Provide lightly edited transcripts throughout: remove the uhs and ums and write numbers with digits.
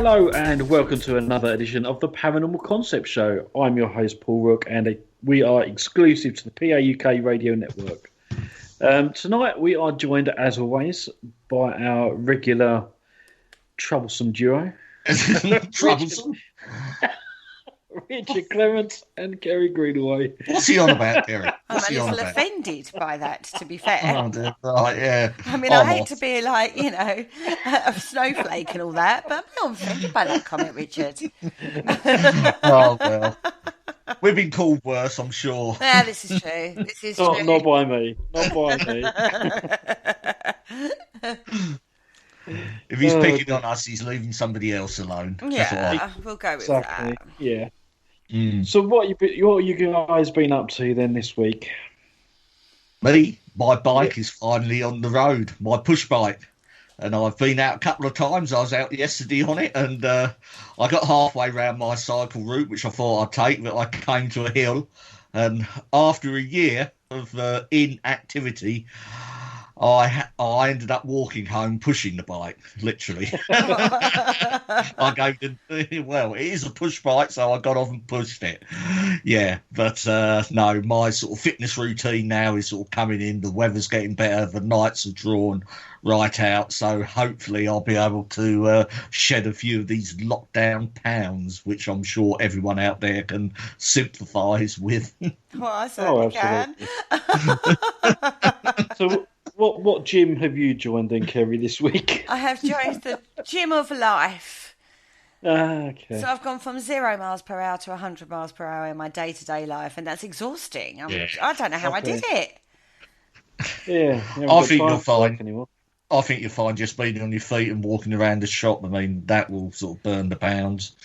Hello and welcome to another edition of the Paranormal Concept Show. I'm your host Paul Rook and we are exclusive to the PA UK radio network. Tonight we are joined as always by our regular troublesome duo. Troublesome? Richard Clements and Kerry Greenaway. What's he on about, Kerry? I'm a little offended by that, to be fair. Oh, dear. Right, yeah. I mean, I hate to be like, a snowflake and all that, but I'm not offended by that comment, Richard. Oh, well. We've been called worse, I'm sure. Yeah, this is true. This is true. Not by me. Not by me. If he's picking on us, he's leaving somebody else alone. Yeah, we'll go with that. Yeah. So what you guys been up to then this week? Me, my bike is finally on the road, my push bike. And I've been out a couple of times. I was out yesterday on it, and I got halfway around my cycle route, which I thought I'd take, but I came to a hill. And after a year of inactivity, I ended up walking home pushing the bike, literally. Well, it is a push bike, so I got off and pushed it. Yeah, but no, my sort of fitness routine now is sort of coming in. The weather's getting better, the nights are drawn right out, so hopefully I'll be able to shed a few of these lockdown pounds, which I'm sure everyone out there can sympathise with. Well, I certainly can. So what gym have you joined then, Kerry, this week? I have joined the Gym of Life. Okay. So I've gone from 0 miles per hour to 100 miles per hour in my day-to-day life, and that's exhausting. I don't know how I did it. Yeah. I think you'll find anymore. I think you'll find just being on your feet and walking around the shop, I mean, that will sort of burn the pounds.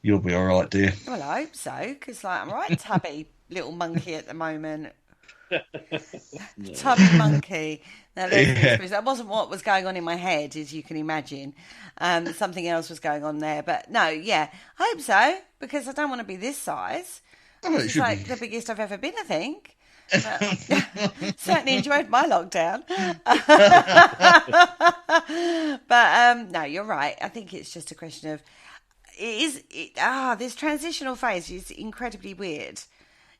You'll be all right, dear. Well, I hope so, because I'm right tubby little monkey at the moment. Tubby monkey. Now, that wasn't what was going on in my head, as you can imagine. Something else was going on there. But no, yeah, I hope so, because I don't want to be this size. It's like the biggest I've ever been, I think. Certainly enjoyed my lockdown. But no, you're right. I think it's just a question of this transitional phase is incredibly weird.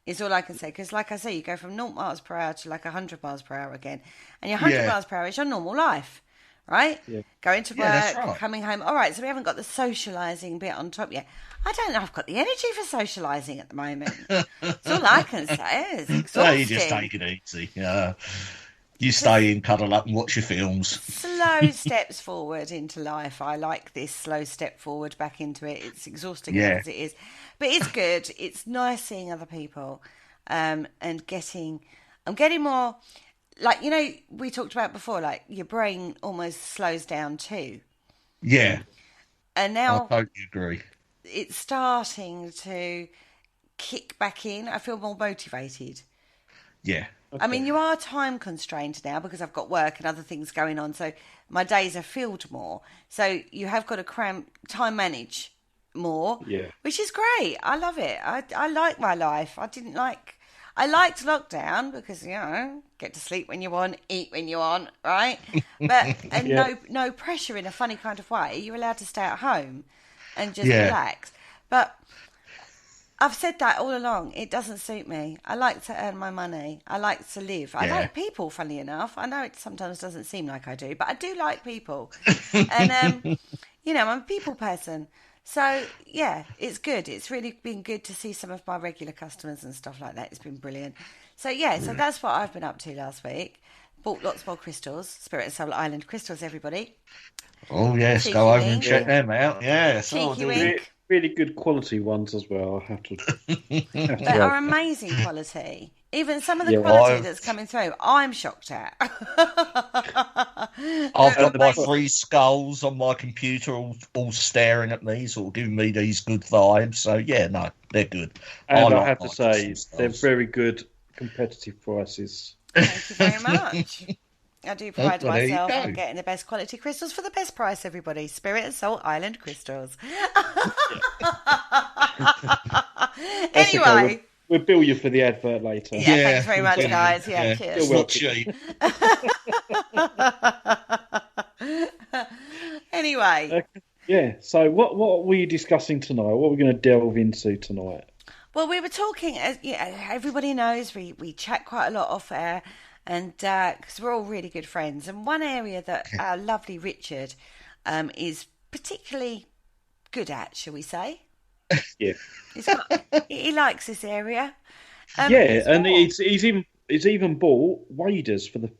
Is all I can say, because like I say, you go from 0 miles per hour to like 100 miles per hour again, and your 100 miles per hour is your normal life, right? Yeah. Going to work, coming home. All right, so we haven't got the socialising bit on top yet. I don't know. I've got the energy for socialising at the moment. That's all I can say. It's exhausting. No, you just take it easy. You stay in, cuddle up, and watch your films. Slow steps forward into life. I like this slow step forward back into it. It's exhausting as it is, but it's good. It's nice seeing other people, and I'm getting more. Like, we talked about before, like your brain almost slows down too. Yeah. And now I totally agree. It's starting to kick back in. I feel more motivated. Yeah. Okay. I mean, you are time constrained now because I've got work and other things going on. So my days are filled more. So you have got to time manage more, which is great. I love it. I like my life. I liked lockdown because, get to sleep when you want, eat when you want, right? But no pressure in a funny kind of way. You're allowed to stay at home and just relax. But I've said that all along. It doesn't suit me. I like to earn my money. I like to live. I like people, funnily enough. I know it sometimes doesn't seem like I do, but I do like people. And, I'm a people person. So, yeah, it's good. It's really been good to see some of my regular customers and stuff like that. It's been brilliant. So, so that's what I've been up to last week. Bought lots more crystals, Spirit and Soul Island crystals, everybody. Oh, yes, Cheeky go over wink. and check them out. Yes, Cheeky wink. Really good quality ones as well, I have to. They are amazing quality. Even some of the quality that's coming through, I'm shocked at. I've got my 3 skulls on my computer all staring at me, sort of giving me these good vibes. So, they're good. And I have to say, they're very good competitive prices. Thank you very much. I do pride myself on getting the best quality crystals for the best price, everybody. Spirit and Soul Island crystals. Anyway. We'll bill you for the advert later. Yeah, thanks very much, guys. Yeah, cheers. It's not cheap. Anyway, Yeah. So what were you discussing tonight? What are we going to delve into tonight? Well, we were talking, as everybody knows, we chat quite a lot off air, and because we're all really good friends. And one area that our lovely Richard is particularly good at, shall we say? Yeah. He likes this area. Yeah, and he's even bought waders for the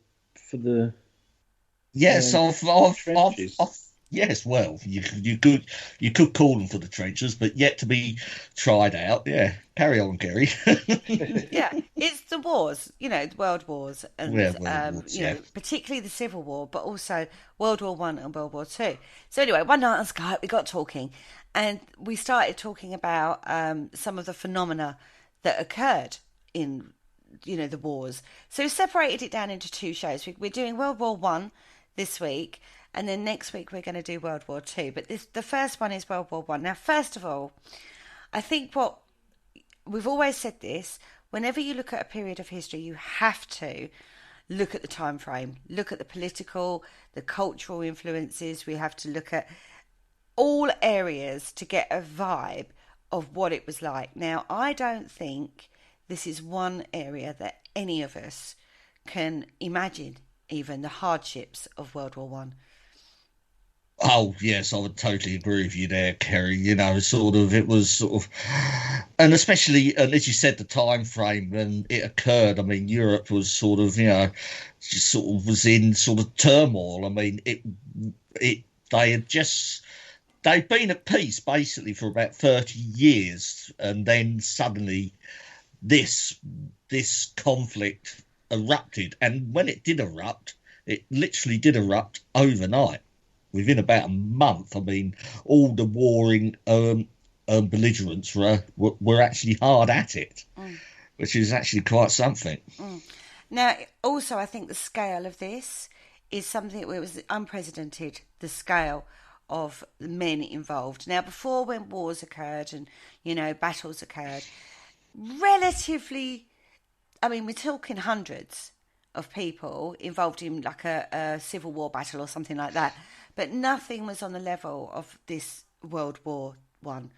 Yes, trenches. yes. Well, you could call them for the trenches, but yet to be tried out. Yeah, carry on, Gary. Yeah, it's the wars, the world wars, and World Wars, particularly the Civil War, but also World War One and World War Two. So anyway, one night on Skype we got talking, and we started talking about some of the phenomena that occurred in the wars. So we separated it down into two shows. We're doing World War One this week, and then next week we're going to do World War Two. But the first one is World War One. Now, first of all, I think what we've always said this: whenever you look at a period of history, you have to look at the time frame, look at the political, the cultural influences. We have to look at all areas to get a vibe of what it was like. Now, I don't think this is one area that any of us can imagine, even the hardships of World War One. Oh yes, I would totally agree with you there, Kerry. It was sort of, and especially, and as you said, the time frame when it occurred. I mean, Europe was sort of, just sort of was in sort of turmoil. I mean, they'd been at peace basically for about 30 years, and then suddenly this conflict erupted. And when it did erupt, it literally did erupt overnight. Within about a month, I mean, all the warring belligerents were actually hard at it, which is actually quite something. Now, also, I think the scale of this is something where it was unprecedented, the scale of the men involved. Now, before, when wars occurred and, battles occurred, relatively, I mean, we're talking hundreds of people involved in like a civil war battle or something like that. But nothing was on the level of this World War One.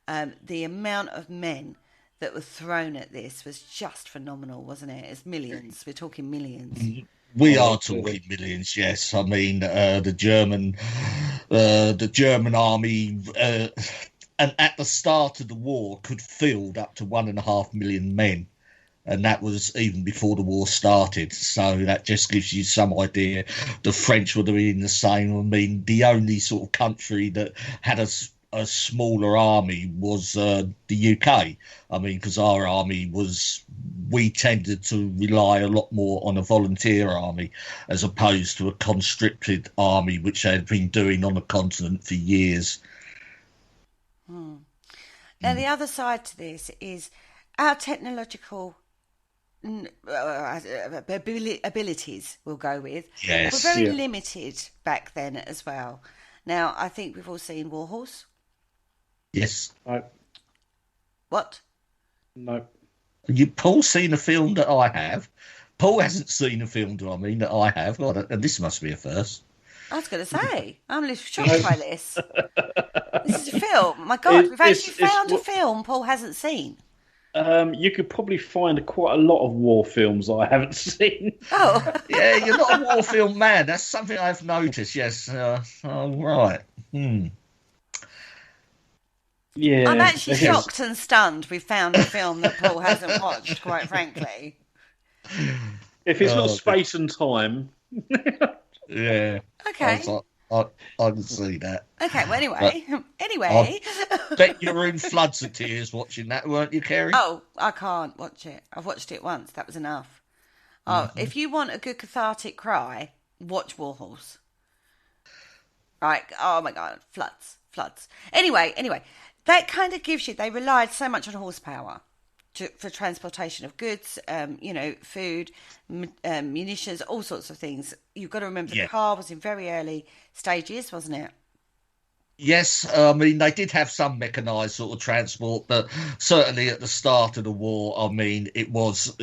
The amount of men that were thrown at this was just phenomenal, wasn't it? It's millions. We're talking millions. We are talking millions, yes. I mean, the German army, and at the start of the war, could field up to 1.5 million men. And that was even before the war started. So that just gives you some idea. The French were doing the same. I mean, the only sort of country that had a smaller army was the UK. I mean, because our army we tended to rely a lot more on a volunteer army as opposed to a conscripted army, which they had been doing on the continent for years. Now, the other side to this is our technological abilities, we'll go with, were very limited back then as well. Now, I think we've all seen Warhorse. Yes. No. What? No. Paul's seen a film that I have. Paul hasn't seen a film, that I have. God, and this must be a first. I was going to say, I'm a little shocked by this. This is a film. My God, we've actually found a film Paul hasn't seen. You could probably find quite a lot of war films that I haven't seen. Oh. Yeah, you're not a war film man. That's something I've noticed, yes. Right. Yeah. I'm actually shocked and stunned we found a film that Paul hasn't watched, quite frankly. If it's not space and time. Yeah. Okay. I can see that. Okay, well, anyway. I bet you were in floods of tears watching that, weren't you, Kerry? Oh, I can't watch it. I've watched it once. That was enough. Oh, if you want a good cathartic cry, watch Warhorse. Right. Oh, my God. Floods. Anyway. That kind of gives you... They relied so much on horsepower for transportation of goods, food, munitions, all sorts of things. You've got to remember the car was in very early stages, wasn't it? Yes, I mean, they did have some mechanised sort of transport, but certainly at the start of the war, I mean, it was,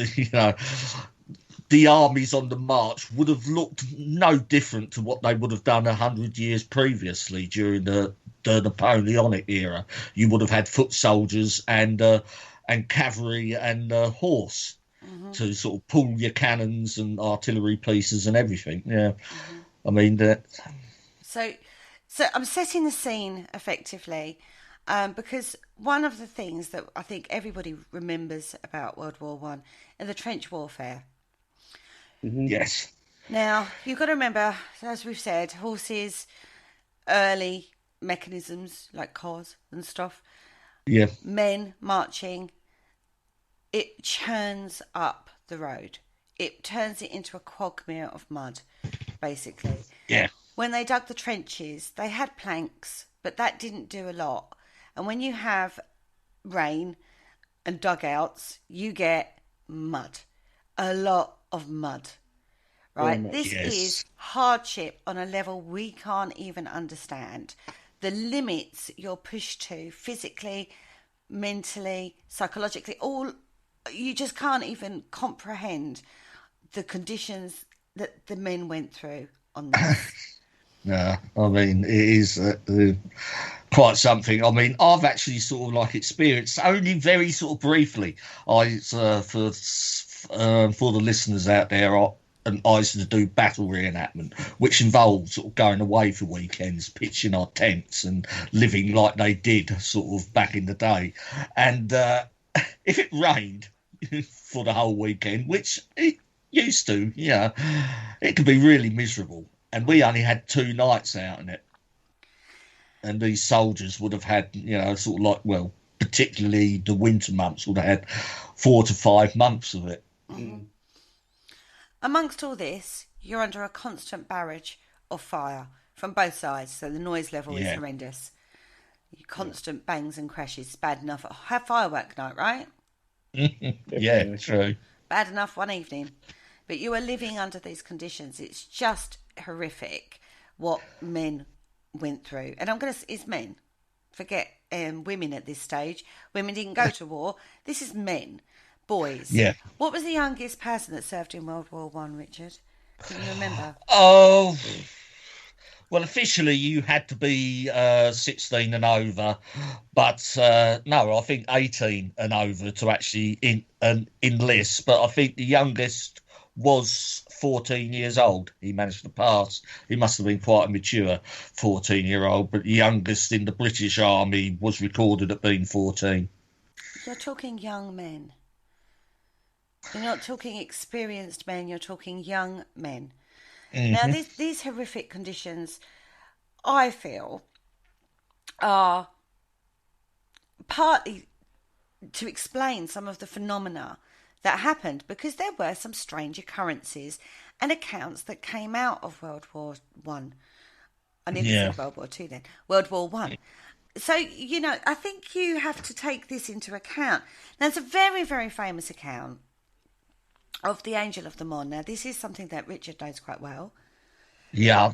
the armies on the march would have looked no different to what they would have done 100 years previously during the the Napoleonic era. You would have had foot soldiers and cavalry and horse to sort of pull your cannons and artillery pieces and everything. Yeah, I mean that. So I'm setting the scene effectively, because one of the things that I think everybody remembers about World War One is the trench warfare. Yes. Now, you've got to remember, as we've said, horses, early mechanisms like cars and stuff. Yeah. Men marching. It churns up the road. It turns it into a quagmire of mud, basically. Yeah. When they dug the trenches, they had planks, but that didn't do a lot. And when you have rain and dugouts, you get mud. A lot of mud. Right? This is hardship on a level we can't even understand. The limits you're pushed to physically, mentally, psychologically, all you just can't even comprehend the conditions that the men went through on this. Yeah, I mean, it is quite something. I mean, I've actually sort of like experienced only very sort of briefly. For the listeners out there, I used to do battle reenactment, which involved sort of going away for weekends, pitching our tents and living like they did sort of back in the day. And if it rained for the whole weekend, which it used to, it could be really miserable. And we only had 2 nights out in it. And these soldiers would have had, sort of like, well, particularly the winter months, would have had 4 to 5 months of it. Mm-hmm. Amongst all this, you're under a constant barrage of fire from both sides, so the noise level is horrendous. Constant bangs and crashes is bad enough. Have firework night, right? Yeah, true. Bad enough one evening. But you are living under these conditions. It's just horrific what men went through. And I'm going to say it's men. Forget women at this stage. Women didn't go to war. This is men. Boys. Yeah. What was the youngest person that served in World War One, Richard? Can you remember? Oh, well, officially you had to be 16 and over, but no, I think 18 and over to actually enlist. But I think the youngest was 14 years old. He managed to pass. He must have been quite a mature 14-year-old, but the youngest in the British Army was recorded at being 14. You're talking young men. You're not talking experienced men, you're talking young men. Mm-hmm. Now, these horrific conditions, I feel, are partly to explain some of the phenomena that happened, because there were some strange occurrences and accounts that came out of World War One. I never said World War Two then. World War One. So, I think you have to take this into account. Now, there's a very, very famous account of the Angel of the Mon. Now, this is something that Richard knows quite well. Yeah.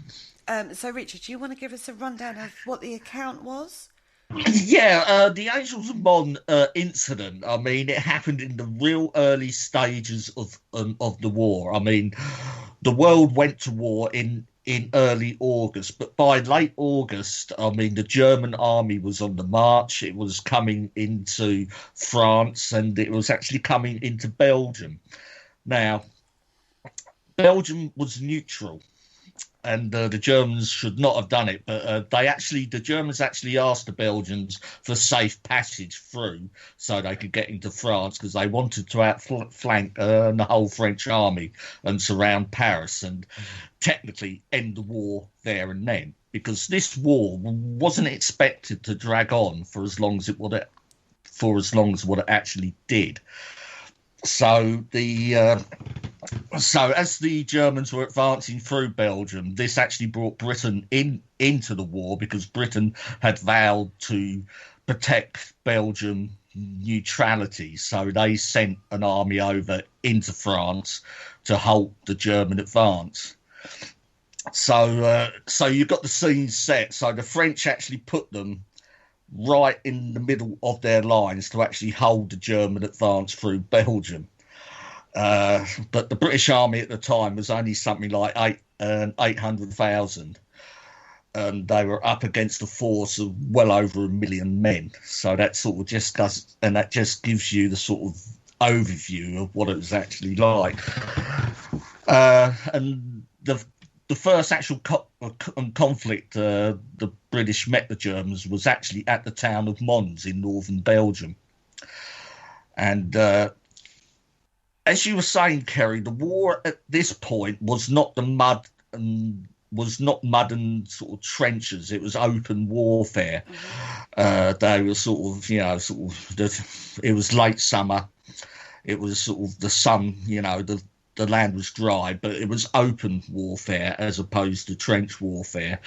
So, Richard, do you want to give us a rundown of what the account was? Yeah, the Angels of Mon incident, I mean, it happened in the real early stages of the war. I mean, the world went to war in early August, but by late August, I mean, the German army was on the march. It was coming into France, and it was actually coming into Belgium. Now, Belgium was neutral, and the Germans should not have done it, but the Germans actually asked the Belgians for safe passage through so they could get into France, because they wanted to outflank the whole French army and surround Paris and technically end the war there and then, because this war wasn't expected to drag on for as long as what it actually did. So as the Germans were advancing through Belgium, this actually brought Britain into the war, because Britain had vowed to protect Belgium neutrality. So they sent an army over into France to halt the German advance. So you've got the scene set. So the French actually put them right in the middle of their lines to actually hold the German advance through Belgium. But the British army at the time was only something like 800,000. They were up against a force of well over 1 million men. So that sort of just does, and that just gives you the sort of overview of what it was actually like. And the first actual conflict the British met the Germans was actually at the town of Mons in northern Belgium. And as you were saying, Kerry, the war at this point was not mud and sort of trenches. It was open warfare. They were it was late summer. It was sort of the sun, the land was dry, but it was open warfare as opposed to trench warfare.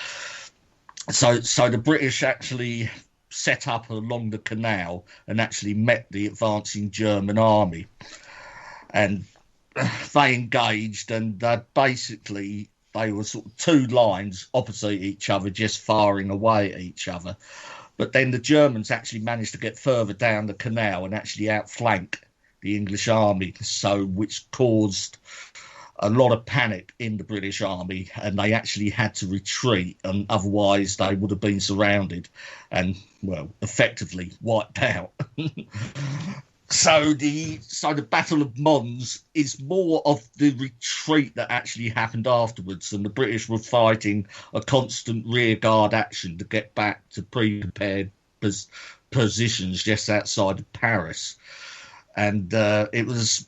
So the British actually set up along the canal and actually met the advancing German army. And they engaged, and basically they were sort of two lines opposite each other, just firing away at each other. But then the Germans actually managed to get further down the canal and actually outflank the English army, which caused a lot of panic in the British army, and they actually had to retreat, and otherwise they would have been surrounded and, well, effectively wiped out. So the Battle of Mons is more of the retreat that actually happened afterwards, and the British were fighting a constant rearguard action to get back to pre-prepared positions just outside of Paris. And it was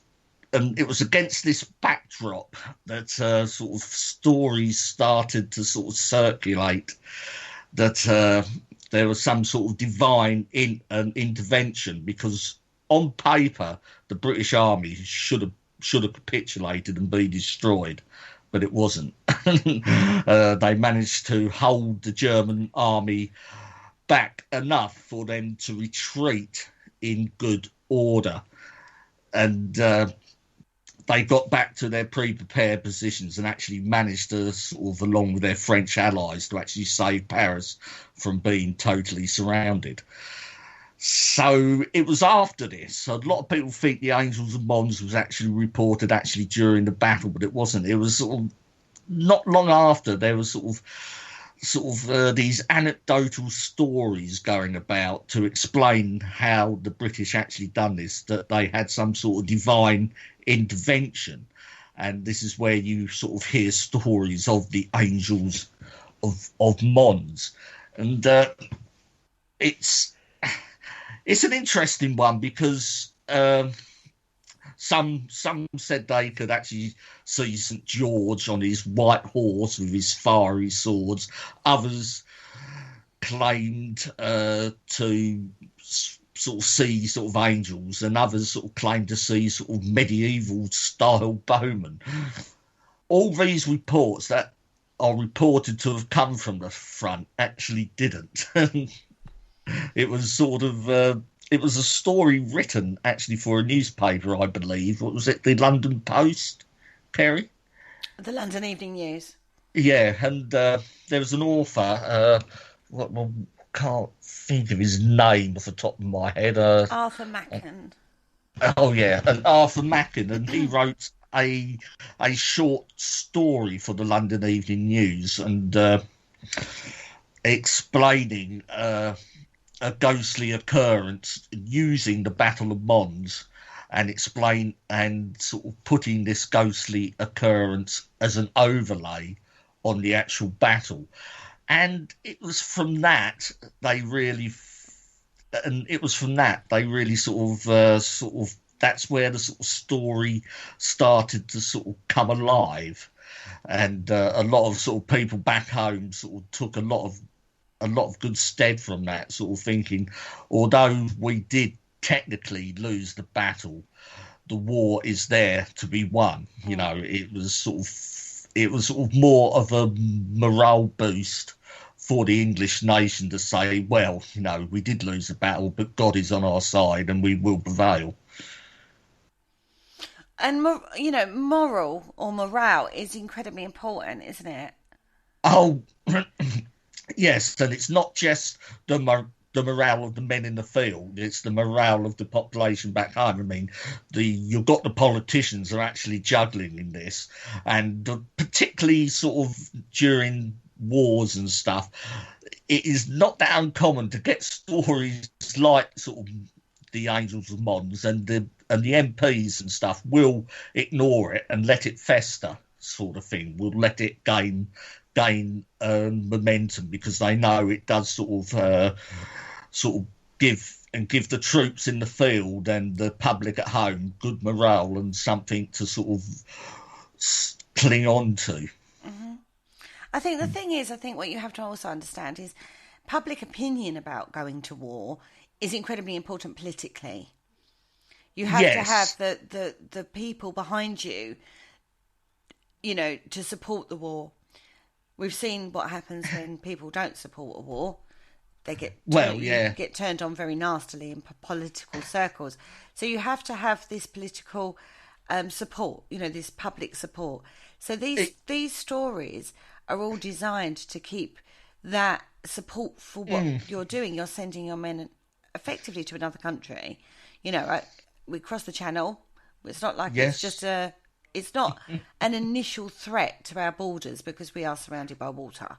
against this backdrop that sort of stories started to sort of circulate that there was some sort of divine intervention, because on paper the British army should have capitulated and be destroyed, but it wasn't. They managed to hold the German army back enough for them to retreat in good order. And they got back to their pre-prepared positions and actually managed to, sort of, along with their French allies, to actually save Paris from being totally surrounded. So it was after this. A lot of people think the Angels of Mons was actually reported actually during the battle, but it wasn't. It was sort of not long after. There was sort of these anecdotal stories going about to explain how the British actually done this, that they had some sort of divine intervention. And this is where you sort of hear stories of the Angels of Mons. And it's an interesting one, because some said they could actually see St. George on his white horse with his fiery swords. Others claimed to sort of see sort of angels, and others sort of claimed to see sort of medieval style bowmen. All these reports that are reported to have come from the front actually didn't. It was sort of it was a story written actually for a newspaper, I believe. What was it? The London Post, Kerry? The London Evening News. Yeah, and there was an author. Can't think of his name off the top of my head. Arthur Machen. Oh yeah, and Arthur Machen, and he wrote a short story for the London Evening News, and explaining a ghostly occurrence using the Battle of Mons, and sort of putting this ghostly occurrence as an overlay on the actual battle. And it was from that they really sort of that's where the sort of story started to sort of come alive. And a lot of sort of people back home sort of took a lot of good stead from that, sort of thinking, although we did technically lose the battle, the war is there to be won. You know, it was sort of more of a morale boost for the English nation to say, well, you know, we did lose the battle, but God is on our side and we will prevail. And, you know, moral or morale is incredibly important, isn't it? Oh, yes, and it's not just the morale of the men in the field, it's the morale of the population back home. I mean, you've got the politicians are actually juggling in this, and particularly sort of during wars and stuff, it is not that uncommon to get stories like sort of the Angels of Mons, and the MPs and stuff will ignore it and let it fester, sort of thing. Will let it gain momentum, because they know it does sort of give the troops in the field and the public at home good morale and something to sort of cling on to. I think the thing is, I think what you have to also understand is public opinion about going to war is incredibly important politically. You have to have the people behind you, you know, to support the war. We've seen what happens when people don't support a war. They get turned on very nastily in political circles. So you have to have this political support, you know, this public support. So these stories are all designed to keep that support for what you're doing. You're sending your men effectively to another country. You know, we cross the channel. It's not like it's just it's not an initial threat to our borders, because we are surrounded by water.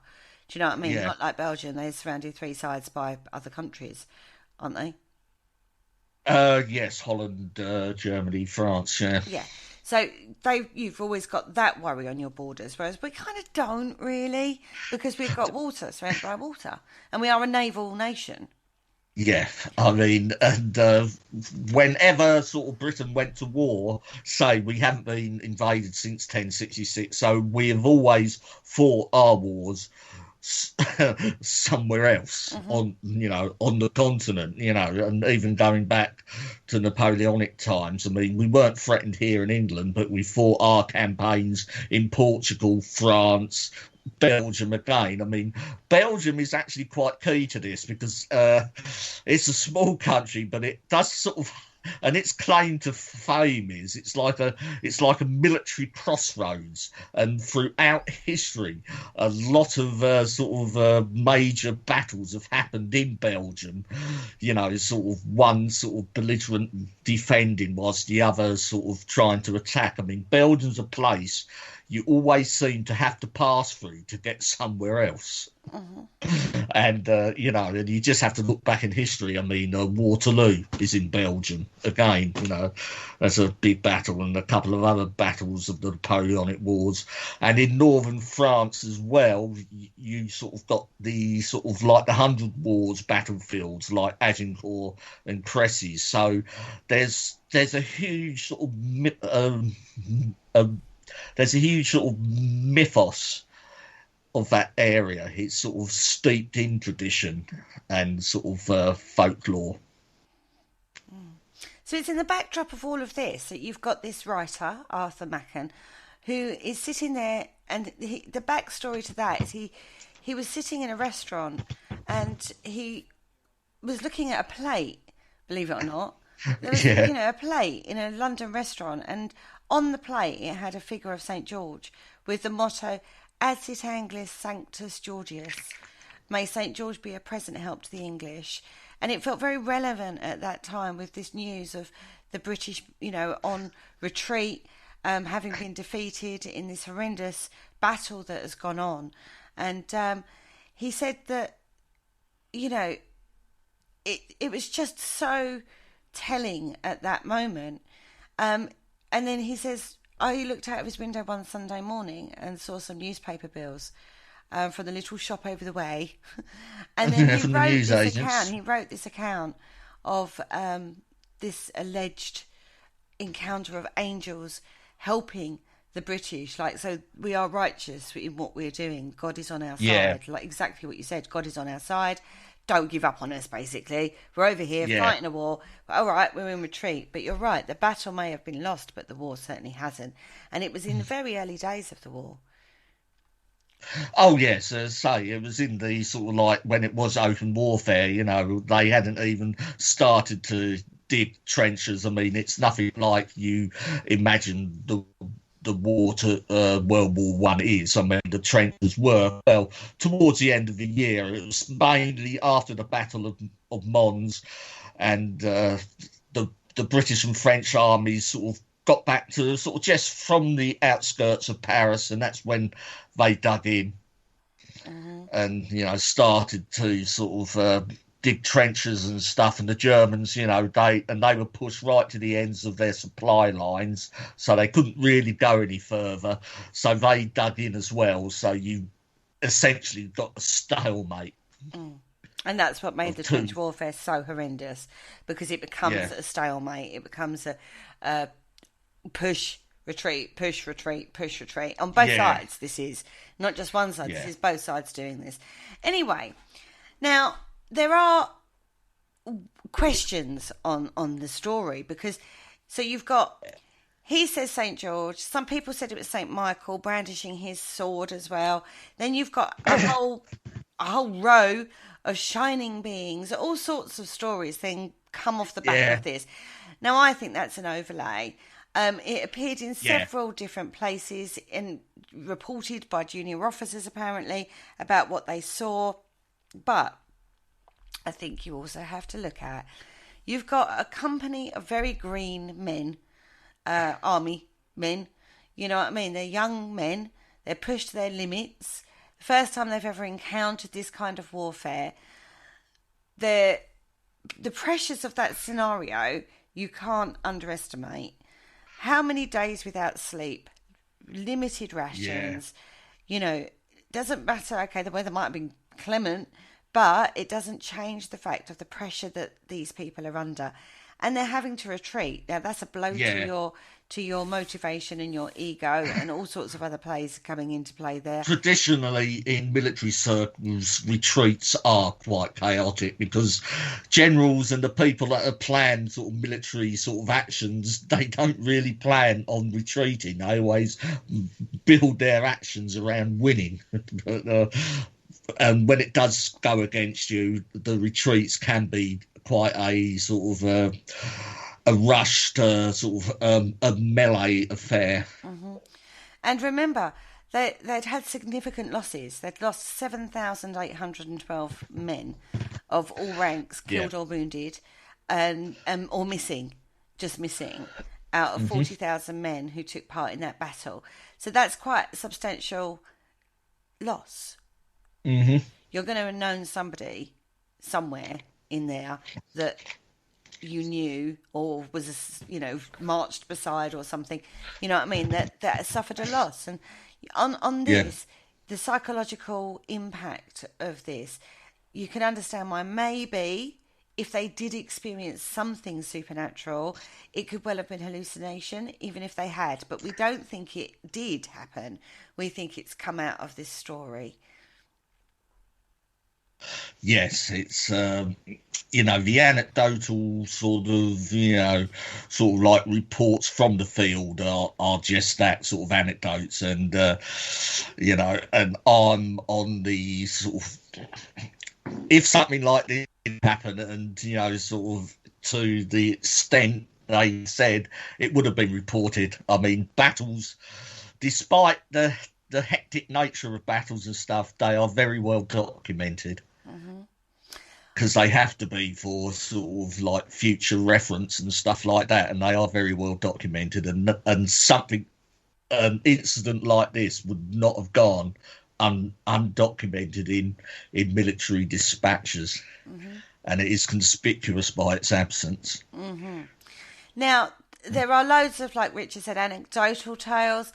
Do you know what I mean? Not like Belgium. They're surrounded three sides by other countries, aren't they? Yes, Holland, Germany, France, yeah. Yeah. So you've always got that worry on your borders, whereas we kind of don't really, because we've got water, surrounded by water, and we are a naval nation. Yeah, I mean, and whenever sort of Britain went to war, say we haven't been invaded since 1066, so we have always fought our wars somewhere else on the continent, and even going back to Napoleonic times. I mean, we weren't threatened here in England, but we fought our campaigns in Portugal, France, Belgium again. I mean, Belgium is actually quite key to this, because it's a small country, but it does sort of, and its claim to fame is it's like a military crossroads, and throughout history a lot of major battles have happened in Belgium, sort of one sort of belligerent defending whilst the other sort of trying to attack. I mean, Belgium's a place you always seem to have to pass through to get somewhere else. And, and you just have to look back in history. I mean, Waterloo is in Belgium again, that's a big battle, and a couple of other battles of the Napoleonic Wars. And in northern France as well, you sort of got the sort of like the 100 Wars battlefields like Agincourt and Crécy. So there's a huge sort of there's a huge sort of mythos of that area. It's sort of steeped in tradition and sort of folklore. So it's in the backdrop of all of this that you've got this writer, Arthur Machen, who is sitting there, and the backstory to that is he was sitting in a restaurant and he was looking at a plate, believe it or not. There was, a plate in a London restaurant, and on the plate it had a figure of St. George with the motto, "Adsit Anglis Sanctus Georgius," may St. George be a present help to the English. And it felt very relevant at that time with this news of the British, on retreat, having been defeated in this horrendous battle that has gone on. And he said that, it was just so telling at that moment. And then he says, he looked out of his window one Sunday morning and saw some newspaper bills from the little shop over the way. And then he wrote this account of this alleged encounter of angels helping the British. Like, so we are righteous in what we're doing. God is on our side. Like exactly what you said. God is on our side. Don't give up on us, basically. We're over here fighting a war. All right, we're in retreat. But you're right, the battle may have been lost, but the war certainly hasn't. And it was in the very early days of the war. Oh, yes, as I say, it was in the sort of like when it was open warfare, they hadn't even started to dig trenches. I mean, it's nothing like you imagine the war to World War One is. I mean, the trenches were, well, towards the end of the year. It was mainly after the Battle of Mons, and the British and French armies sort of got back to sort of just from the outskirts of Paris, and that's when they dug in. and started to sort of dig trenches and stuff. And the Germans, they were pushed right to the ends of their supply lines, so they couldn't really go any further. So they dug in as well. So you essentially got a stalemate. And that's what made the trench warfare so horrendous, because it becomes a stalemate. It becomes a push, retreat, push, retreat, push, retreat. On both sides, this is. Not just one side, this is both sides doing this. Anyway, now, there are questions on the story, because, so you've got, he says St. George, some people said it was St. Michael brandishing his sword as well. Then you've got a whole row of shining beings, all sorts of stories then come off the back of this. Now, I think that's an overlay. It appeared in several different places and reported by junior officers, apparently, about what they saw. But I think you also have to look at, you've got a company of very green men, army men, you know what I mean? They're young men, they're pushed to their limits. The first time they've ever encountered this kind of warfare. The pressures of that scenario, you can't underestimate. How many days without sleep, limited rations, doesn't matter, okay, the weather might have been clement, but it doesn't change the fact of the pressure that these people are under. And they're having to retreat. Now, that's a blow to your motivation and your ego, and all sorts of other plays coming into play there. Traditionally, in military circles, retreats are quite chaotic, because generals and the people that have planned sort of military sort of actions, they don't really plan on retreating. They always build their actions around winning. And when it does go against you, the retreats can be quite a sort of a rushed sort of a melee affair. And remember, they'd had significant losses. They'd lost 7,812 men of all ranks, killed or wounded, and or missing, just missing, out of 40,000 men who took part in that battle. So that's quite a substantial loss. You're going to have known somebody somewhere in there that you knew, or was, marched beside or something, you know what I mean, that suffered a loss. And on this, the psychological impact of this, you can understand why maybe if they did experience something supernatural, it could well have been hallucination, even if they had. But we don't think it did happen. We think it's come out of this story. Yes, it's the anecdotal sort of like reports from the field are just that sort of anecdotes, and and I'm on the sort of, if something like this happened, and sort of to the extent they said, it would have been reported. I mean, battles, despite the hectic nature of battles and stuff, they are very well documented, because they have to be for sort of like future reference and stuff like that, and they are very well documented, and something, an incident like this would not have gone undocumented in military dispatches, and it is conspicuous by its absence. Now, there are loads of, like Richard said, anecdotal tales.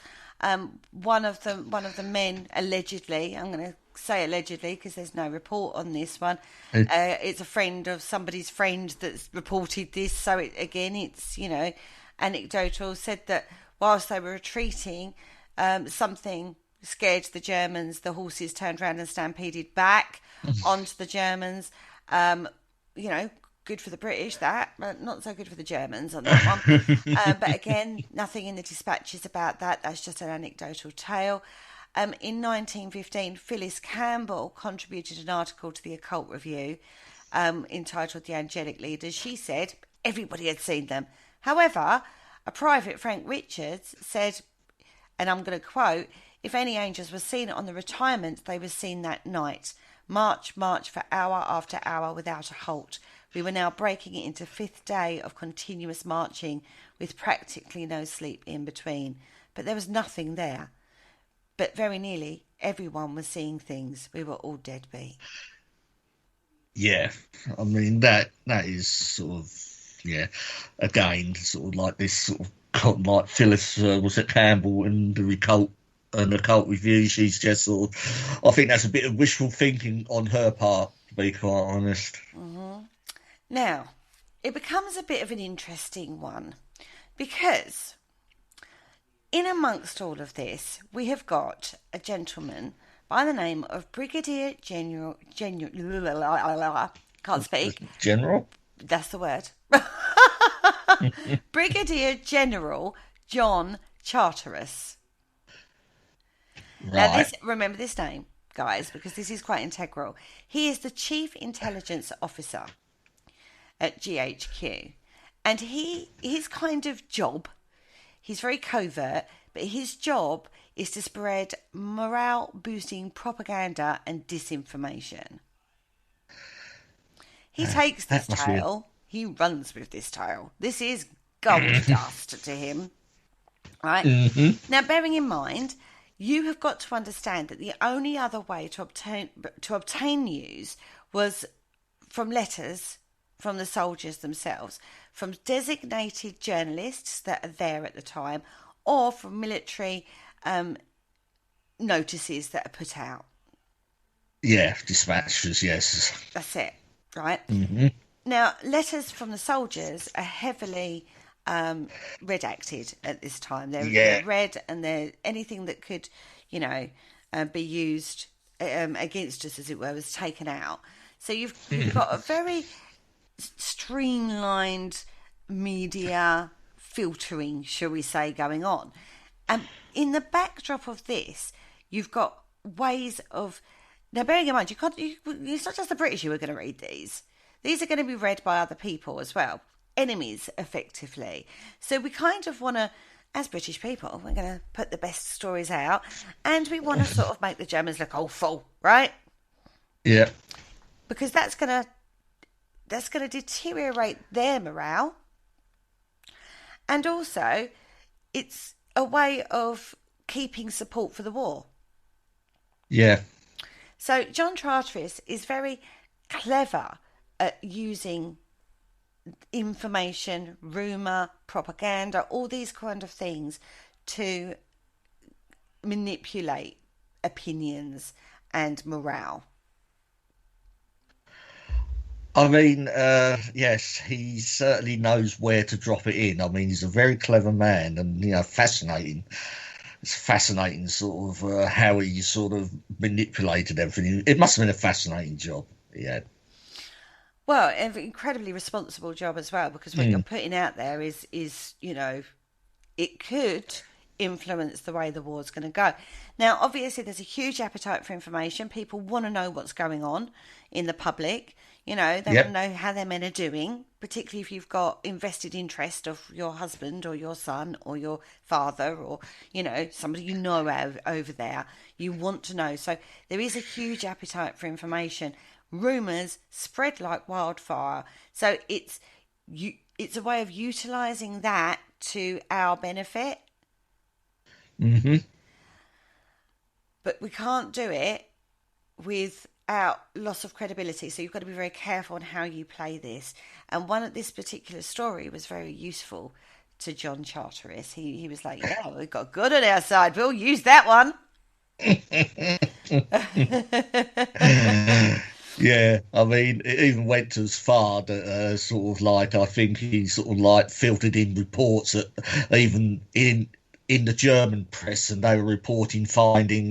One of the men, allegedly, I'm going to say allegedly because there's no report on this one, it's a friend of somebody's friend that's reported this, so it's anecdotal, said that whilst they were retreating, something scared the Germans. The horses turned around and stampeded back onto the Germans. Good for the British, that, but not so good for the Germans on that one. But again, nothing in the dispatches about that. That's just an anecdotal tale. In 1915, Phyllis Campbell contributed an article to the Occult Review entitled The Angelic Leaders. She said everybody had seen them. However, a private, Frank Richards, said, and I'm going to quote, "If any angels were seen on the retirement, they were seen that night. March for hour after hour without a halt. We were now breaking it into fifth day of continuous marching with practically no sleep in between. But there was nothing there. But very nearly everyone was seeing things. We were all deadbeat. Yeah, I mean that is sort of, yeah, again sort of like this sort of like Phyllis was it Campbell and the occult review. She's just sort of, I think that's a bit of wishful thinking on her part, to be quite honest. Mm-hmm. Now, it becomes a bit of an interesting one because in amongst all of this, we have got a gentleman by the name of Brigadier General. Can't speak. General? That's the word. Brigadier General John Charteris. Right. Now, remember this name, guys, because this is quite integral. He is the Chief Intelligence Officer at GHQ. And his kind of job, he's very covert, but his job is to spread morale-boosting propaganda and disinformation. He takes this tale, he runs with this tale. This is gold dust to him, right? Mm-hmm. Now, bearing in mind, you have got to understand that the only other way to obtain news was from letters from the soldiers themselves, from designated journalists that are there at the time, or from military notices that are put out. Yeah, dispatches, yes. That's it, right? Mm-hmm. Now, letters from the soldiers are heavily redacted at this time. They're read, and they're anything that could, be used against us, as it were, was taken out. So you've got a very streamlined media filtering, shall we say, going on. And in the backdrop of this, you've got ways of... Now, bearing in mind, it's not just the British who are going to read these. These are going to be read by other people as well. Enemies, effectively. So we kind of want to, as British people, we're going to put the best stories out, and we want to sort of make the Germans look awful, right? Yeah. Because that's going to deteriorate their morale. And also, it's a way of keeping support for the war. Yeah. So John Charteris is very clever at using information, rumour, propaganda, all these kind of things to manipulate opinions and morale. I mean, yes, he certainly knows where to drop it in. I mean, he's a very clever man and, fascinating. It's fascinating sort of how he sort of manipulated everything. It must have been a fascinating job he had. Well, an incredibly responsible job as well, because what you're putting out there is it could influence the way the war's going to go. Now, obviously, there's a huge appetite for information. People want to know what's going on in the public. They want to know how their men are doing, particularly if you've got invested interest of your husband or your son or your father or, somebody over there. You want to know. So there is a huge appetite for information. Rumours spread like wildfire. So it's a way of utilising that to our benefit. Mm-hmm. But we can't do it without loss of credibility. So you've got to be very careful on how you play this. And this particular story was very useful to John Charteris. He was like, yeah, we've got good on our side. We'll use that one. Yeah, I mean, it even went as far that sort of like, I think he sort of like filtered in reports that even in the German press, and they were reporting finding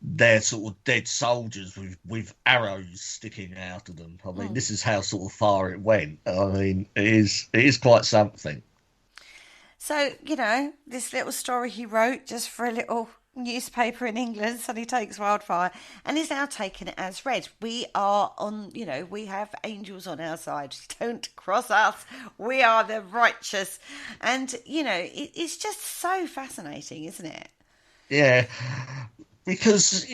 their sort of dead soldiers with arrows sticking out of them. I mean, this is how sort of far it went. I mean, it is quite something. So, this little story he wrote just for a little newspaper in England, Sunny Takes Wildfire, and is now taken as read. We are on, we have angels on our side. Don't cross us. We are the righteous. And, it's just so fascinating, isn't it? Yeah, because,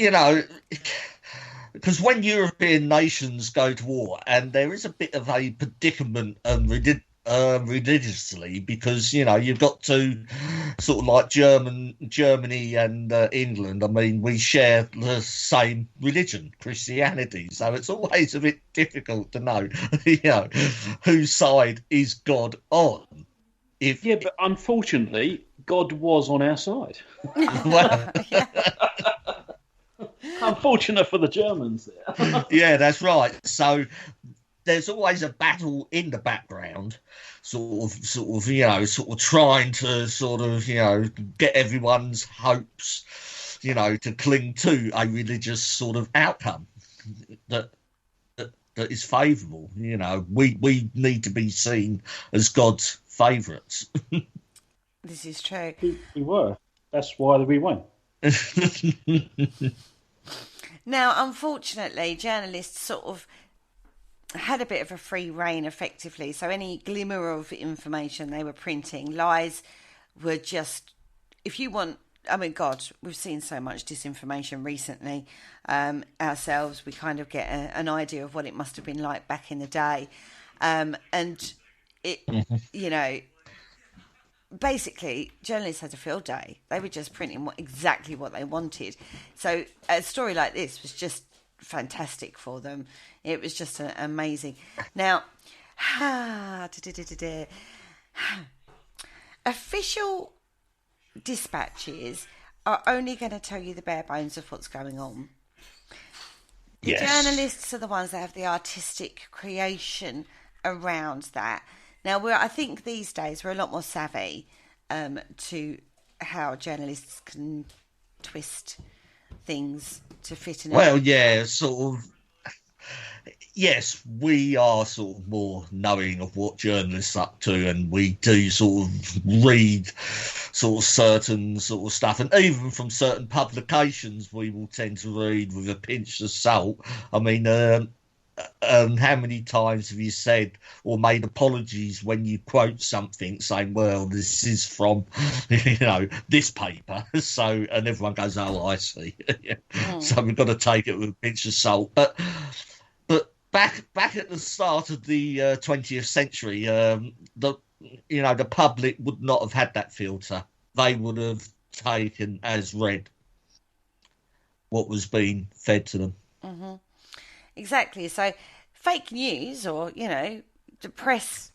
when European nations go to war, and there is a bit of a predicament and religiously, because you've got to sort of like Germany and England. I mean, we share the same religion, Christianity, so it's always a bit difficult to know, whose side is God on. But unfortunately, God was on our side. Well, unfortunate for the Germans there. Yeah, that's right. So there's always a battle in the background, sort of trying to get everyone's hopes, to cling to a religious sort of outcome that is favourable. We need to be seen as God's favourites. This is true. We were. That's why we won. Now, unfortunately, journalists sort of had a bit of a free rein effectively. So any glimmer of information they were printing, lies were just, if you want, I mean, God, we've seen so much disinformation recently ourselves. We kind of get an idea of what it must have been like back in the day. And it, basically, journalists had a field day. They were just printing exactly what they wanted. So a story like this was just fantastic for them. It was just amazing. Now, official dispatches are only going to tell you the bare bones of what's going on. The journalists are the ones that have the artistic creation around that. Now, I think these days we're a lot more savvy to how journalists can twist things to fit in. Well, yeah, sort of. Yes, we are sort of more knowing of what journalists are up to, and we do sort of read sort of certain sort of stuff, and even from certain publications we will tend to read with a pinch of salt. I mean, how many times have you said or made apologies when you quote something saying, well, this is from this paper, so, and everyone goes, oh, I see. So we've got to take it with a pinch of salt. But back at the start of the 20th century, the public would not have had that filter. They would have taken as read what was being fed to them. Mm-hmm. Exactly. So fake news, or, the press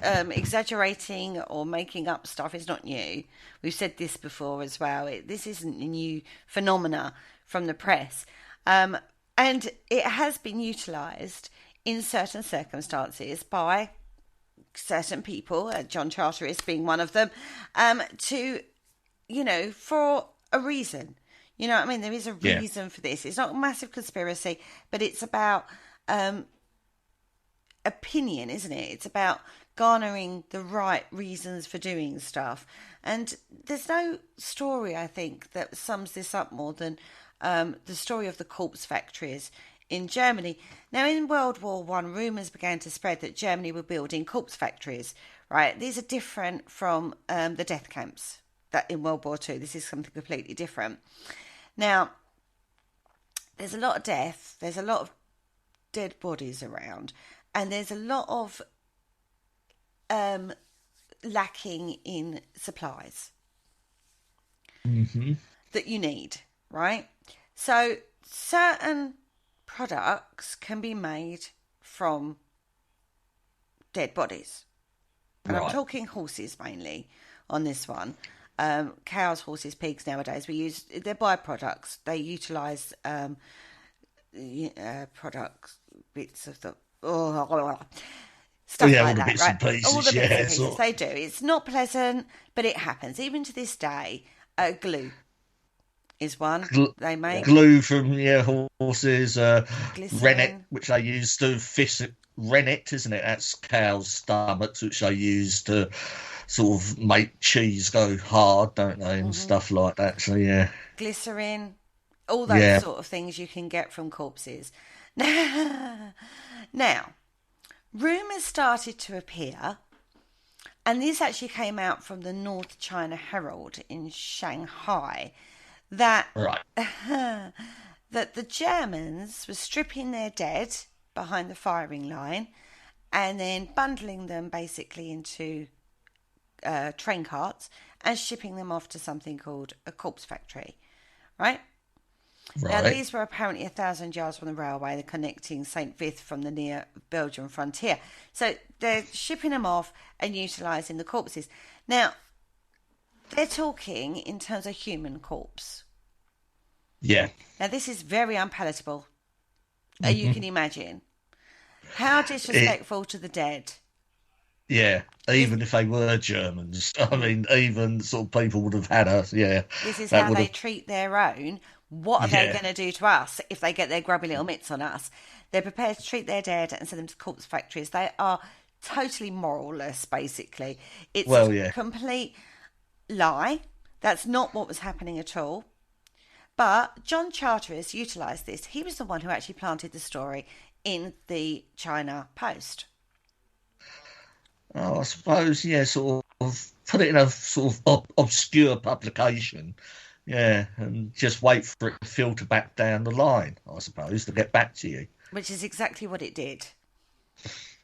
exaggerating or making up stuff is not new. We've said this before as well. This isn't a new phenomena from the press. And it has been utilised in certain circumstances by certain people, John Charteris being one of them, to, for a reason. You know what I mean? There is a reason for this. It's not a massive conspiracy, but it's about opinion, isn't it? It's about garnering the right reasons for doing stuff. And there's no story, I think, that sums this up more than the story of the corpse factories in Germany. Now, in World War I, rumours began to spread that Germany were building corpse factories, right? These are different from the death camps that in World War II. This is something completely different. Now, there's a lot of death, there's a lot of dead bodies around, and there's a lot of lacking in supplies that you need, right? So certain products can be made from dead bodies. And I'm talking horses mainly on this one. Cows, horses, pigs nowadays, they're byproducts. They utilise products, bits of the stuff like that, bits right? And pieces, all the bits and pieces, sort of. they do. It's not pleasant, but it happens. Even to this day, glue is one they make. Glue from horses, Glycerin. rennet, which they use to fish. Rennet, isn't it? That's cows' stomachs, which they use to sort of make cheese go hard, don't they, and stuff like that. So Glycerin, all those sort of things you can get from corpses. Now, rumours started to appear, and this actually came out from the North China Herald in Shanghai, that that the Germans were stripping their dead behind the firing line and then bundling them basically into train carts and shipping them off to something called a corpse factory, right? Now, these were apparently 1,000 yards from the railway, the connecting St. Vith from the near Belgian frontier. So they're shipping them off and utilising the corpses. Now, they're talking in terms of human corpse. Yeah. Now, this is very unpalatable. You can imagine. How disrespectful to the dead. Yeah, even if they were Germans. I mean, even sort of people would have had us, yeah. This is how they treat their own. What are they going to do to us if they get their grubby little mitts on us? They're prepared to treat their dead and send them to corpse factories. They are totally moralless, basically. It's a complete lie. That's not what was happening at all. But John Charteris utilised this. He was the one who actually planted the story in the China Post. Oh, I suppose, yeah, sort of put it in a sort of obscure publication, yeah, and just wait for it to filter back down the line, I suppose, to get back to you. Which is exactly what it did.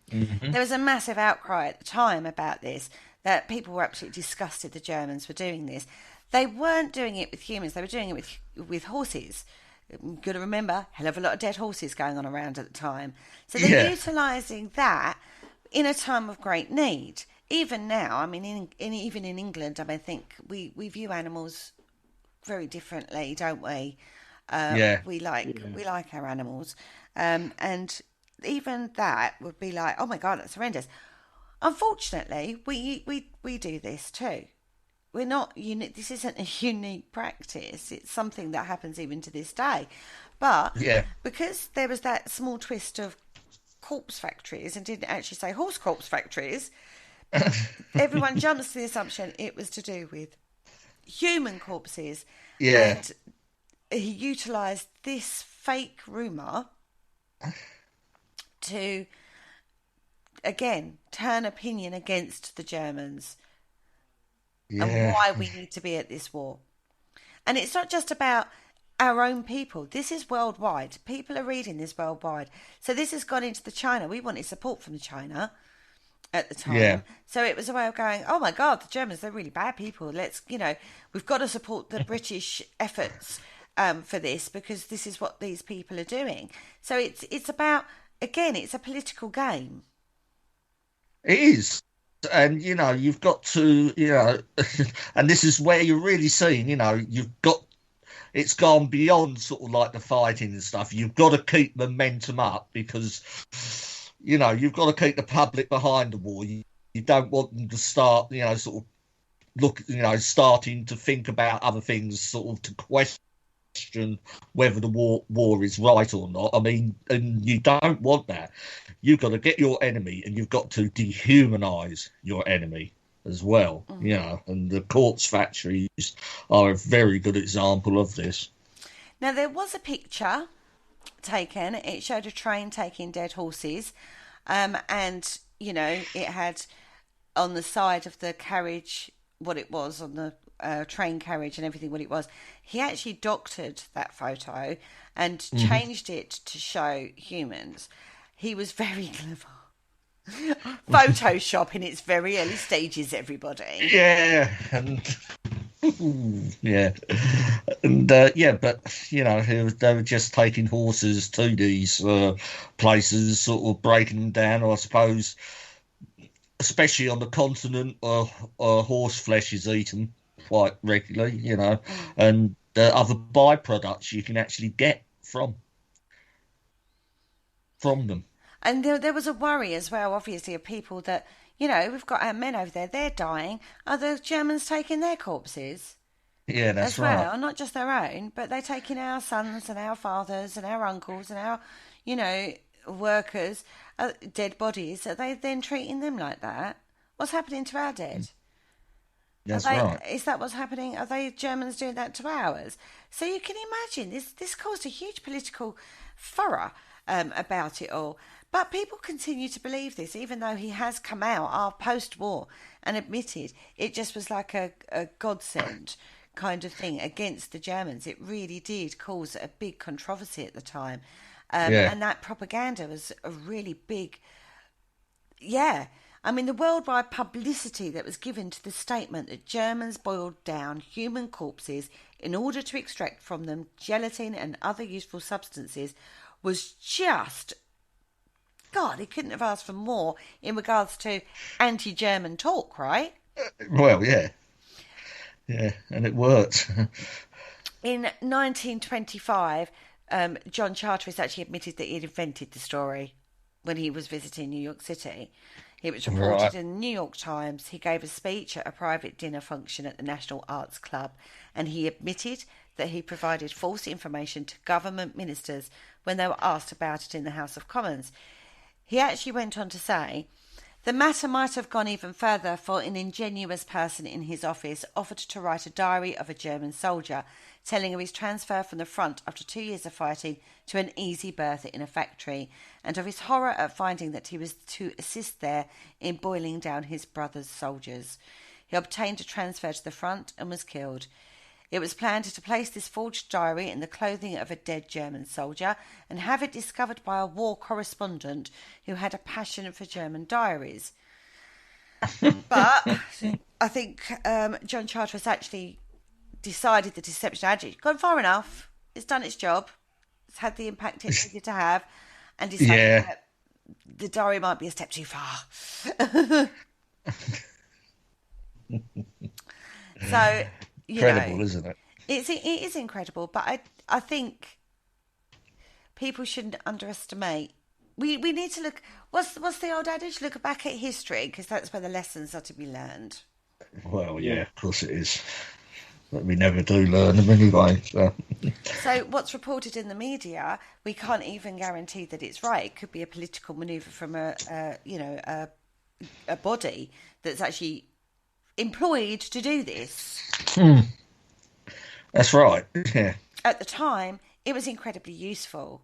There was a massive outcry at the time about this, that people were absolutely disgusted the Germans were doing this. They weren't doing it with humans, they were doing it with horses. You've got to remember, hell of a lot of dead horses going on around at the time. So they're utilising that in a time of great need. Even now, I mean, even in England, I think we view animals very differently, don't we? We like our animals, and even that would be like, oh my God, that's horrendous. Unfortunately, we do this too. We're not unique. This isn't a unique practice. It's something that happens even to this day. But because there was that small twist of corpse factories and didn't actually say horse corpse factories, everyone jumps to the assumption it was to do with human corpses. And he utilised this fake rumour to, again, turn opinion against the Germans and why we need to be at this war. And it's not just about our own people. This is worldwide. People are reading this worldwide. So this has gone into the China. We wanted support from China at the time. Yeah. So it was a way of going, oh my God, the Germans, they're really bad people. Let's, we've got to support the British efforts for this because this is what these people are doing. So it's about, again, it's a political game. It is. And, you've got to, and this is where you're really seeing, it's gone beyond sort of like the fighting and stuff. You've got to keep momentum up because, you've got to keep the public behind the war. You don't want them to start, sort of look, starting to think about other things, sort of to question whether the war is right or not. I mean, and you don't want that. You've got to get your enemy and you've got to dehumanise your enemy as well, and the corpse factories are a very good example of this. Now, there was a picture taken. It showed a train taking dead horses, and, it had on the side of the carriage what it was, on the train carriage and everything what it was. He actually doctored that photo and changed it to show humans. He was very clever. Photoshop in its very early stages, everybody. Yeah, and but they were just taking horses to these places, sort of breaking them down. I suppose, especially on the continent, horse flesh is eaten quite regularly, and other byproducts you can actually get from them. And there was a worry as well, obviously, of people that, we've got our men over there, they're dying. Are the Germans taking their corpses? Yeah, that's as right. Well, not just their own, but they're taking our sons and our fathers and our uncles and our, workers, dead bodies. Are they then treating them like that? What's happening to our dead? That's right. Is that what's happening? Are they Germans doing that to ours? So you can imagine this caused a huge political furor about it all. But people continue to believe this, even though he has come out post-war and admitted it just was like a godsend kind of thing against the Germans. It really did cause a big controversy at the time. And that propaganda was a really big Yeah. I mean, the worldwide publicity that was given to the statement that Germans boiled down human corpses in order to extract from them gelatin and other useful substances was just... God, he couldn't have asked for more in regards to anti-German talk, right? Well, yeah. Yeah, and it worked. In 1925, John Charteris actually admitted that he had invented the story when he was visiting New York City. It was reported in the New York Times. He gave a speech at a private dinner function at the National Arts Club, and he admitted that he provided false information to government ministers when they were asked about it in the House of Commons. He actually went on to say, the matter might have gone even further, for an ingenious person in his office offered to write a diary of a German soldier, telling of his transfer from the front after 2 years of fighting to an easy berth in a factory, and of his horror at finding that he was to assist there in boiling down his brother's soldiers. He obtained a transfer to the front and was killed. It was planned to place this forged diary in the clothing of a dead German soldier and have it discovered by a war correspondent who had a passion for German diaries. But I think John Charteris actually decided the deception had gone far enough. It's done its job. It's had the impact it needed to have, and decided that the diary might be a step too far. So... Incredible, isn't it? It is incredible, but I think people shouldn't underestimate. We need to look. What's the old adage? Look back at history, because that's where the lessons are to be learned. Well, yeah, of course it is. But we never do learn them anyway. So what's reported in the media, we can't even guarantee that it's right. It could be a political manoeuvre from a body that's actually employed to do this. That's right. Yeah. At the time, it was incredibly useful,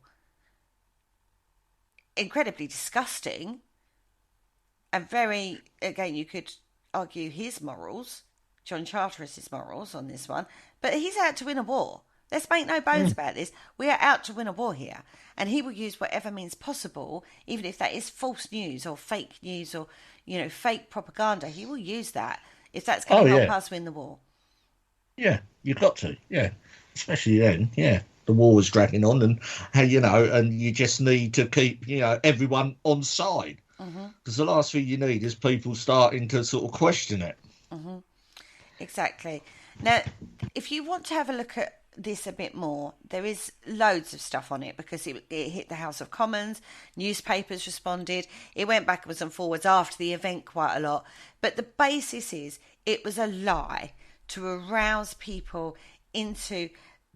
incredibly disgusting, and very, again, you could argue his morals, John Charteris's morals on this one, but he's out to win a war. Let's make no bones about this. We are out to win a war here, and he will use whatever means possible, even if that is false news or fake news or, fake propaganda. He will use that if that's going to help us win the war. Yeah, you've got to. Yeah, especially then. Yeah, the war was dragging on, and and you just need to keep everyone on side, because the last thing you need is people starting to sort of question it. Exactly. Now, if you want to have a look at this a bit more, there is loads of stuff on it, because it hit the House of Commons, newspapers responded, it went backwards and forwards after the event quite a lot, but the basis is it was a lie to arouse people into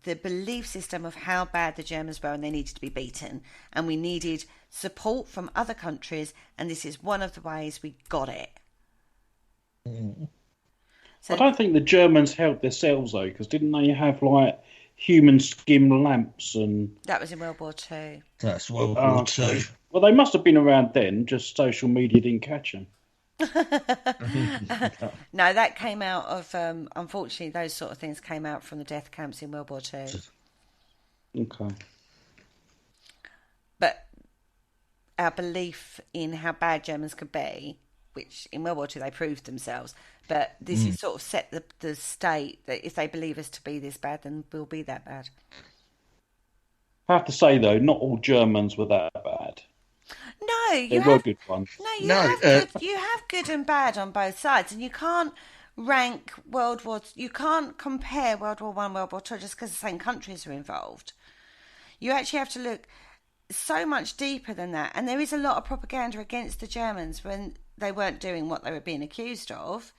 the belief system of how bad the Germans were and they needed to be beaten, and we needed support from other countries, and this is one of the ways we got it. So, I don't think the Germans helped themselves though, because didn't they have human skim lamps and... That was in World War II. That's World War II. Well, they must have been around then, just social media didn't catch them. No, that came out of, unfortunately, those sort of things came out from the death camps in World War II. Okay. But our belief in how bad Germans could be, which in World War II they proved themselves, but this is sort of set the state that if they believe us to be this bad, then we'll be that bad. I have to say, though, not all Germans were that bad. No, you were good ones. You have good and bad on both sides, and you can't rank you can't compare World War One, World War Two just because the same countries are involved. You actually have to look so much deeper than that, and there is a lot of propaganda against the Germans when they weren't doing what they were being accused of.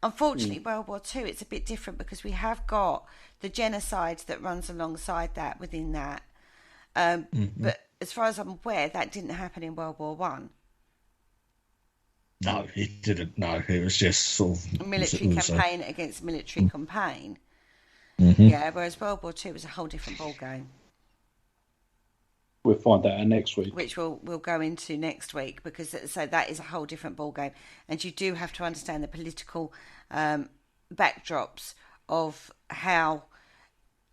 Unfortunately, World War Two, it's a bit different because we have got the genocide that runs alongside that within that. But as far as I'm aware, that didn't happen in World War One. No, it didn't. No, it was just sort of a military campaign against military campaign. Yeah, whereas World War Two was a whole different ball game. We'll find that out next week. Which we'll go into next week, because so that is a whole different ball game, and you do have to understand the political backdrops of how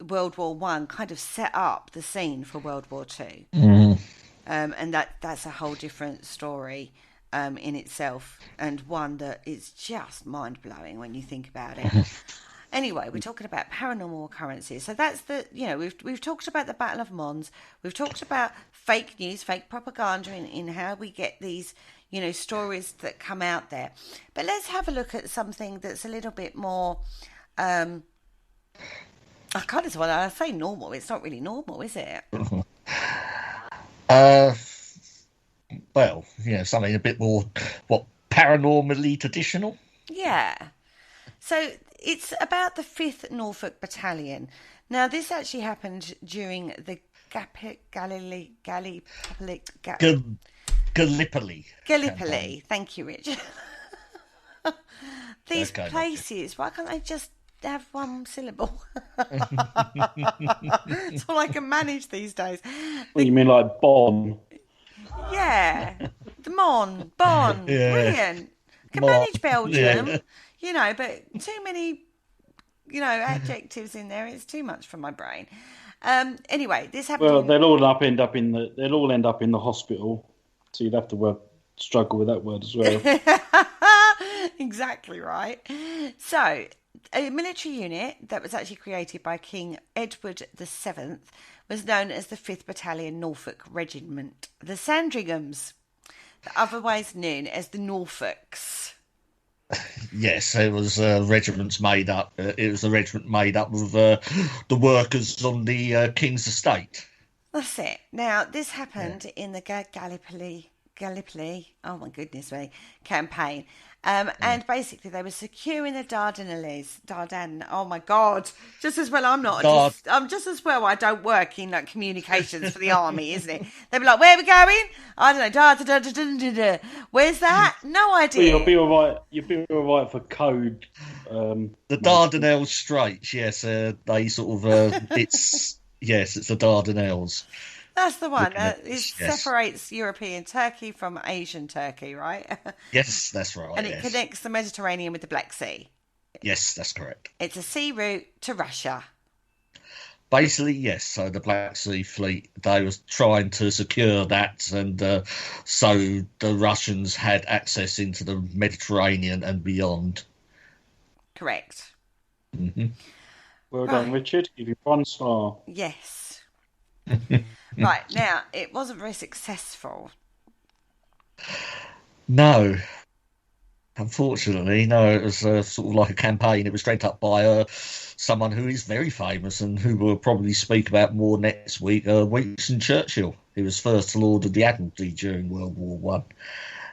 World War One kind of set up the scene for World War Two, and that's a whole different story. in itself, and one that is just mind-blowing when you think about it. Anyway, we're talking about paranormal occurrences. So that's we've talked about the Battle of Mons. We've talked about fake news, fake propaganda in how we get these, stories that come out there. But let's have a look at something that's a little bit more, I kind of want to say normal. It's not really normal, is it? Well, something a bit more, paranormally traditional? Yeah. So it's about the 5th Norfolk Battalion. Now, this actually happened during the Gallipoli. Campaign. Thank you, Richard. These places, why can't they just have one syllable? That's all I can manage these days. What, you mean like Bonn? Yeah. Bon. Yeah. Brilliant. Can manage Belgium, but too many, adjectives in there. It's too much for my brain. Anyway, this happened. Well, they'll all end up in the hospital. So you'd have to struggle with that word as well. Exactly right. So, a military unit that was actually created by King Edward VII was known as the 5th Battalion Norfolk Regiment, the Sandringhams, otherwise known as the Norfolks. Yes, it was regiments made up. It was a regiment made up of the workers on the King's estate. That's it. Now, this happened in the Gallipoli, oh my goodness me, campaign. And basically they were securing the Dardanelles. Oh my God. Just as well I'm just as well I don't work in communications for the army, isn't it? They'd be like, where are we going? I don't know. Where's that? No idea. You'll be all right. You'll be all right for code. The Dardanelles Straits, yes. They sort of, it's the Dardanelles. That's the one. Separates European Turkey from Asian Turkey, right? Yes, that's right. And it connects the Mediterranean with the Black Sea. Yes, that's correct. It's a sea route to Russia. Basically, yes. So the Black Sea Fleet, they was trying to secure that, and so the Russians had access into the Mediterranean and beyond. Correct. Mm-hmm. Well done, Richard. Give you 1 star. Yes. Right, now, it wasn't very successful. No. Unfortunately, no. It was sort of like a campaign. It was dragged up by someone who is very famous and who we'll probably speak about more next week, Winston Churchill. He was First Lord of the Admiralty during World War One.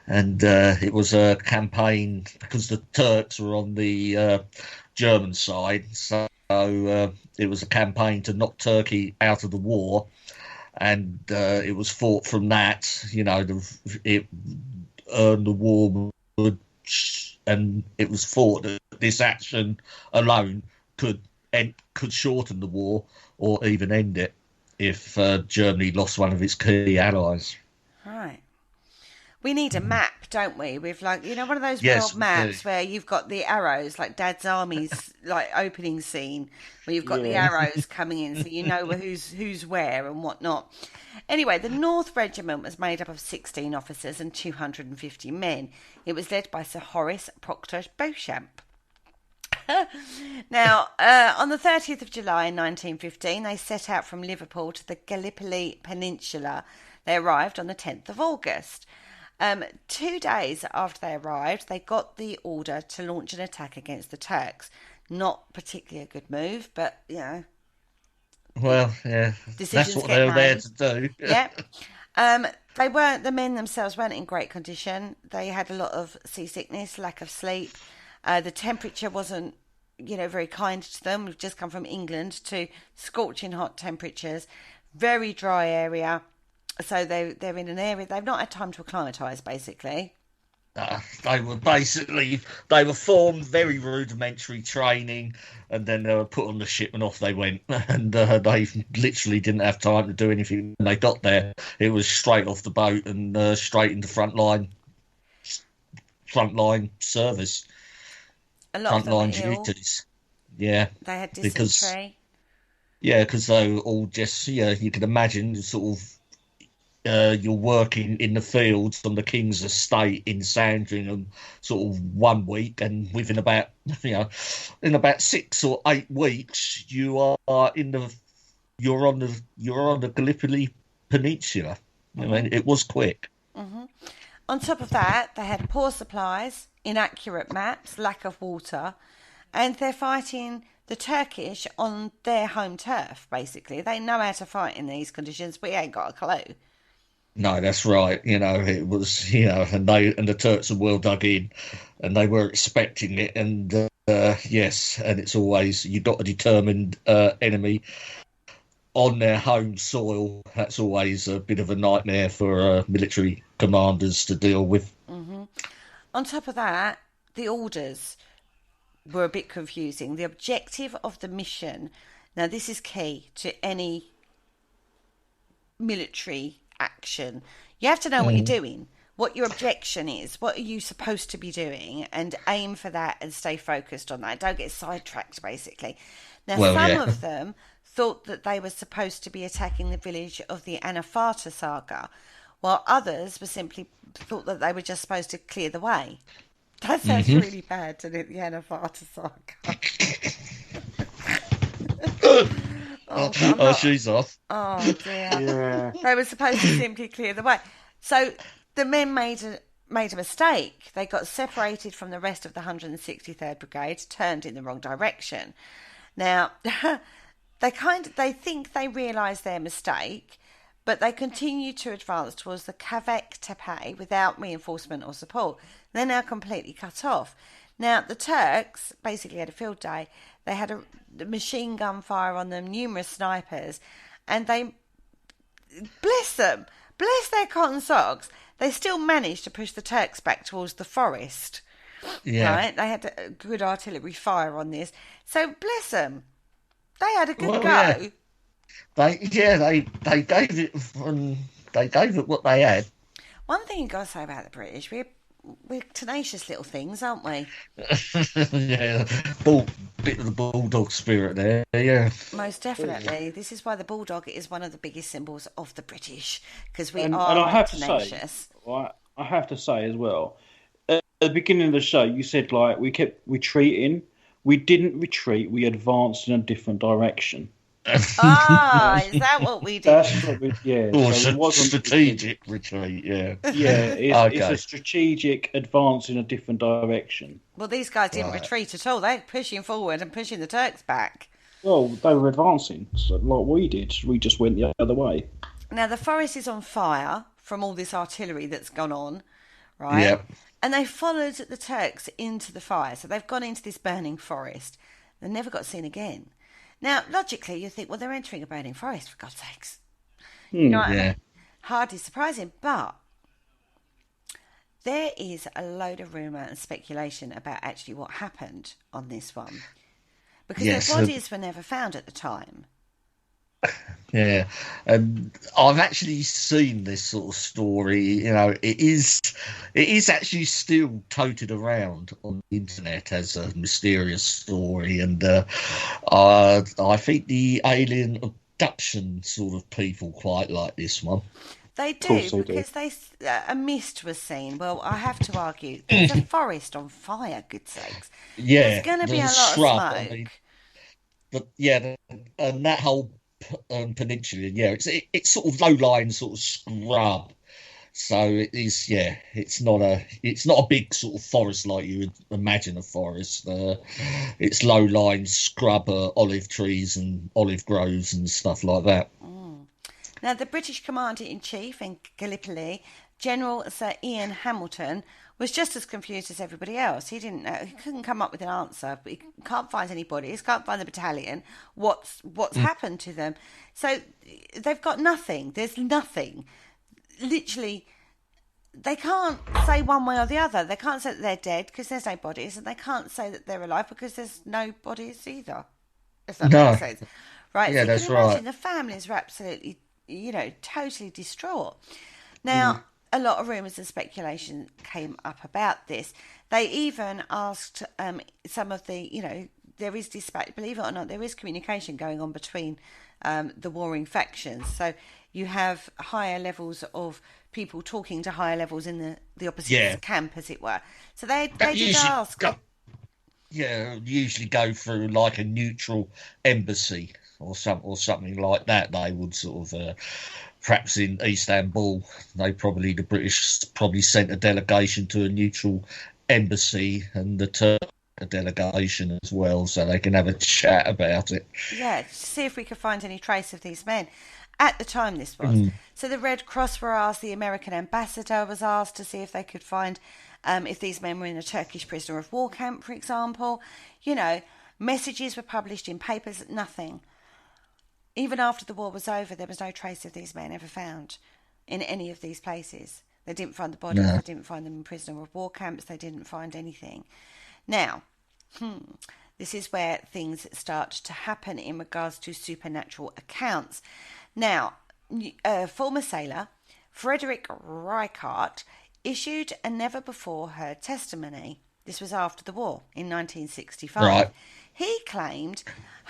And it was a campaign because the Turks were on the German side. So it was a campaign to knock Turkey out of the war. And it was fought from that, it earned the war, and it was fought that this action alone could shorten the war or even end it if Germany lost one of its key allies. Right. We need a map, don't we? With one of those world maps where you've got the arrows, like Dad's Army's opening scene, where you've got the arrows coming in, so you know who's where and whatnot. Anyway, the North Regiment was made up of 16 officers and 250 men. It was led by Sir Horace Proctor Beauchamp. Now, on the 30th of July 1915, they set out from Liverpool to the Gallipoli Peninsula. They arrived on the 10th of August. 2 days after they arrived, they got the order to launch an attack against the Turks. Not particularly a good move, but, Well, yeah, that's what they were there to do. Yeah. The men themselves weren't in great condition. They had a lot of seasickness, lack of sleep. The temperature wasn't, very kind to them. We've just come from England to scorching hot temperatures. Very dry area. So they're in an area, they've not had time to acclimatise, basically. They were formed, very rudimentary training, and then they were put on the ship and off they went. And they literally didn't have time to do anything when they got there. It was straight off the boat and straight into frontline service. A lot frontline of them were duties. Yeah. They had dysentery. Because they were all just, you can imagine, sort of you're working in the fields on the King's estate in Sandringham, sort of 1 week, and within about in about 6 or 8 weeks, you're on the Gallipoli Peninsula. I mean, it was quick. Mm-hmm. On top of that, they had poor supplies, inaccurate maps, lack of water, and they're fighting the Turkish on their home turf, basically. They know how to fight in these conditions, but we ain't got a clue. No, that's right. It was, and the Turks are well dug in, and they were expecting it. And yes, and it's always you've got a determined enemy on their home soil. That's always a bit of a nightmare for military commanders to deal with. Mm-hmm. On top of that, the orders were a bit confusing. The objective of the mission, now this is key to any military action. You have to know what you're doing, what your objection is, what are you supposed to be doing, and aim for that and stay focused on that. Don't get sidetracked, basically. Now, some of them thought that they were supposed to be attacking the village of the Anafarta saga, while others were simply thought that they were just supposed to clear the way. That sounds really bad, doesn't it? The Anafarta saga. She's off. Oh dear. Yeah. They were supposed to simply clear the way. So the men made a mistake. They got separated from the rest of the 163rd Brigade, turned in the wrong direction. Now, they think they realised their mistake, but they continue to advance towards the Kavek Tepe without reinforcement or support. They're now completely cut off. Now, the Turks basically had a field day. They had a machine gun fire on them, numerous snipers, and they, bless them, bless their cotton socks, they still managed to push the Turks back towards the forest. Yeah. Right? They had a good artillery fire on this. So, bless them. They had a good go. Yeah. They gave it what they had. One thing you've got to say about the British, we're tenacious little things, aren't we? Yeah, bit of the bulldog spirit there, yeah. Most definitely. This is why the bulldog is one of the biggest symbols of the British, because we are I have tenacious. I have to say as well, at the beginning of the show, you said we kept retreating. We didn't retreat. We advanced in a different direction. Is that what we did? That's what we, yeah. Or so it wasn't strategic retreat, yeah. Yeah, it's a strategic advance in a different direction. Well, these guys didn't retreat at all. They're pushing forward and pushing the Turks back. Well, they were advancing, like we did. We just went the other way. Now, the forest is on fire from all this artillery that's gone on, right? Yep. And they followed the Turks into the fire. So they've gone into this burning forest. They never got seen again. Now, logically, you think, well, they're entering a burning forest, for God's sakes. You know what I mean? Hardly surprising, but there is a load of rumour and speculation about actually what happened on this one. Because their bodies were never found at the time. Yeah, and I've actually seen this sort of story. It is actually still toted around on the internet as a mysterious story, and I think the alien abduction sort of people quite like this one. They do, because a mist was seen. Well, I have to argue, there's a forest on fire, good sakes. Yeah, there's going to be a lot of smoke. And that whole peninsula, it's sort of low-lying sort of scrub. So it is, it's not a big sort of forest like you would imagine a forest. It's low-lying scrub, olive trees and olive groves and stuff like that. Now, the British Commander-in-Chief in Gallipoli, General Sir Ian Hamilton, was just as confused as everybody else. He didn't know. He couldn't come up with an answer. But he can't find any bodies, can't find the battalion. What's happened to them? So they've got nothing. There's nothing. Literally, they can't say one way or the other. They can't say that they're dead because there's no bodies, and they can't say that they're alive because there's no bodies either. If that makes sense. Right? Yeah, so that's you can imagine right. the families were absolutely, totally distraught. Now, a lot of rumours and speculation came up about this. They even asked some of the, there is dispatch, believe it or not, there is communication going on between the warring factions. So you have higher levels of people talking to higher levels in the opposite camp, as it were. So they did ask. Usually go through like a neutral embassy or something like that. They would sort of, perhaps in Istanbul, the British probably sent a delegation to a neutral embassy, and the Turk a delegation as well, so they can have a chat about it. Yeah, to see if we could find any trace of these men. At the time, this was. So the Red Cross were asked, the American ambassador was asked to see if they could find if these men were in a Turkish prisoner of war camp, for example. You know, messages were published in papers, nothing. Even after the war was over, there was no trace of these men ever found in any of these places. They didn't find the bodies, They didn't find them in prisoner of war camps, they didn't find anything. Now, this is where things start to happen in regards to supernatural accounts. Now, a former sailor, Frederick Reichart, issued a never-before-heard testimony. This was after the war in 1965. Right. He claimed,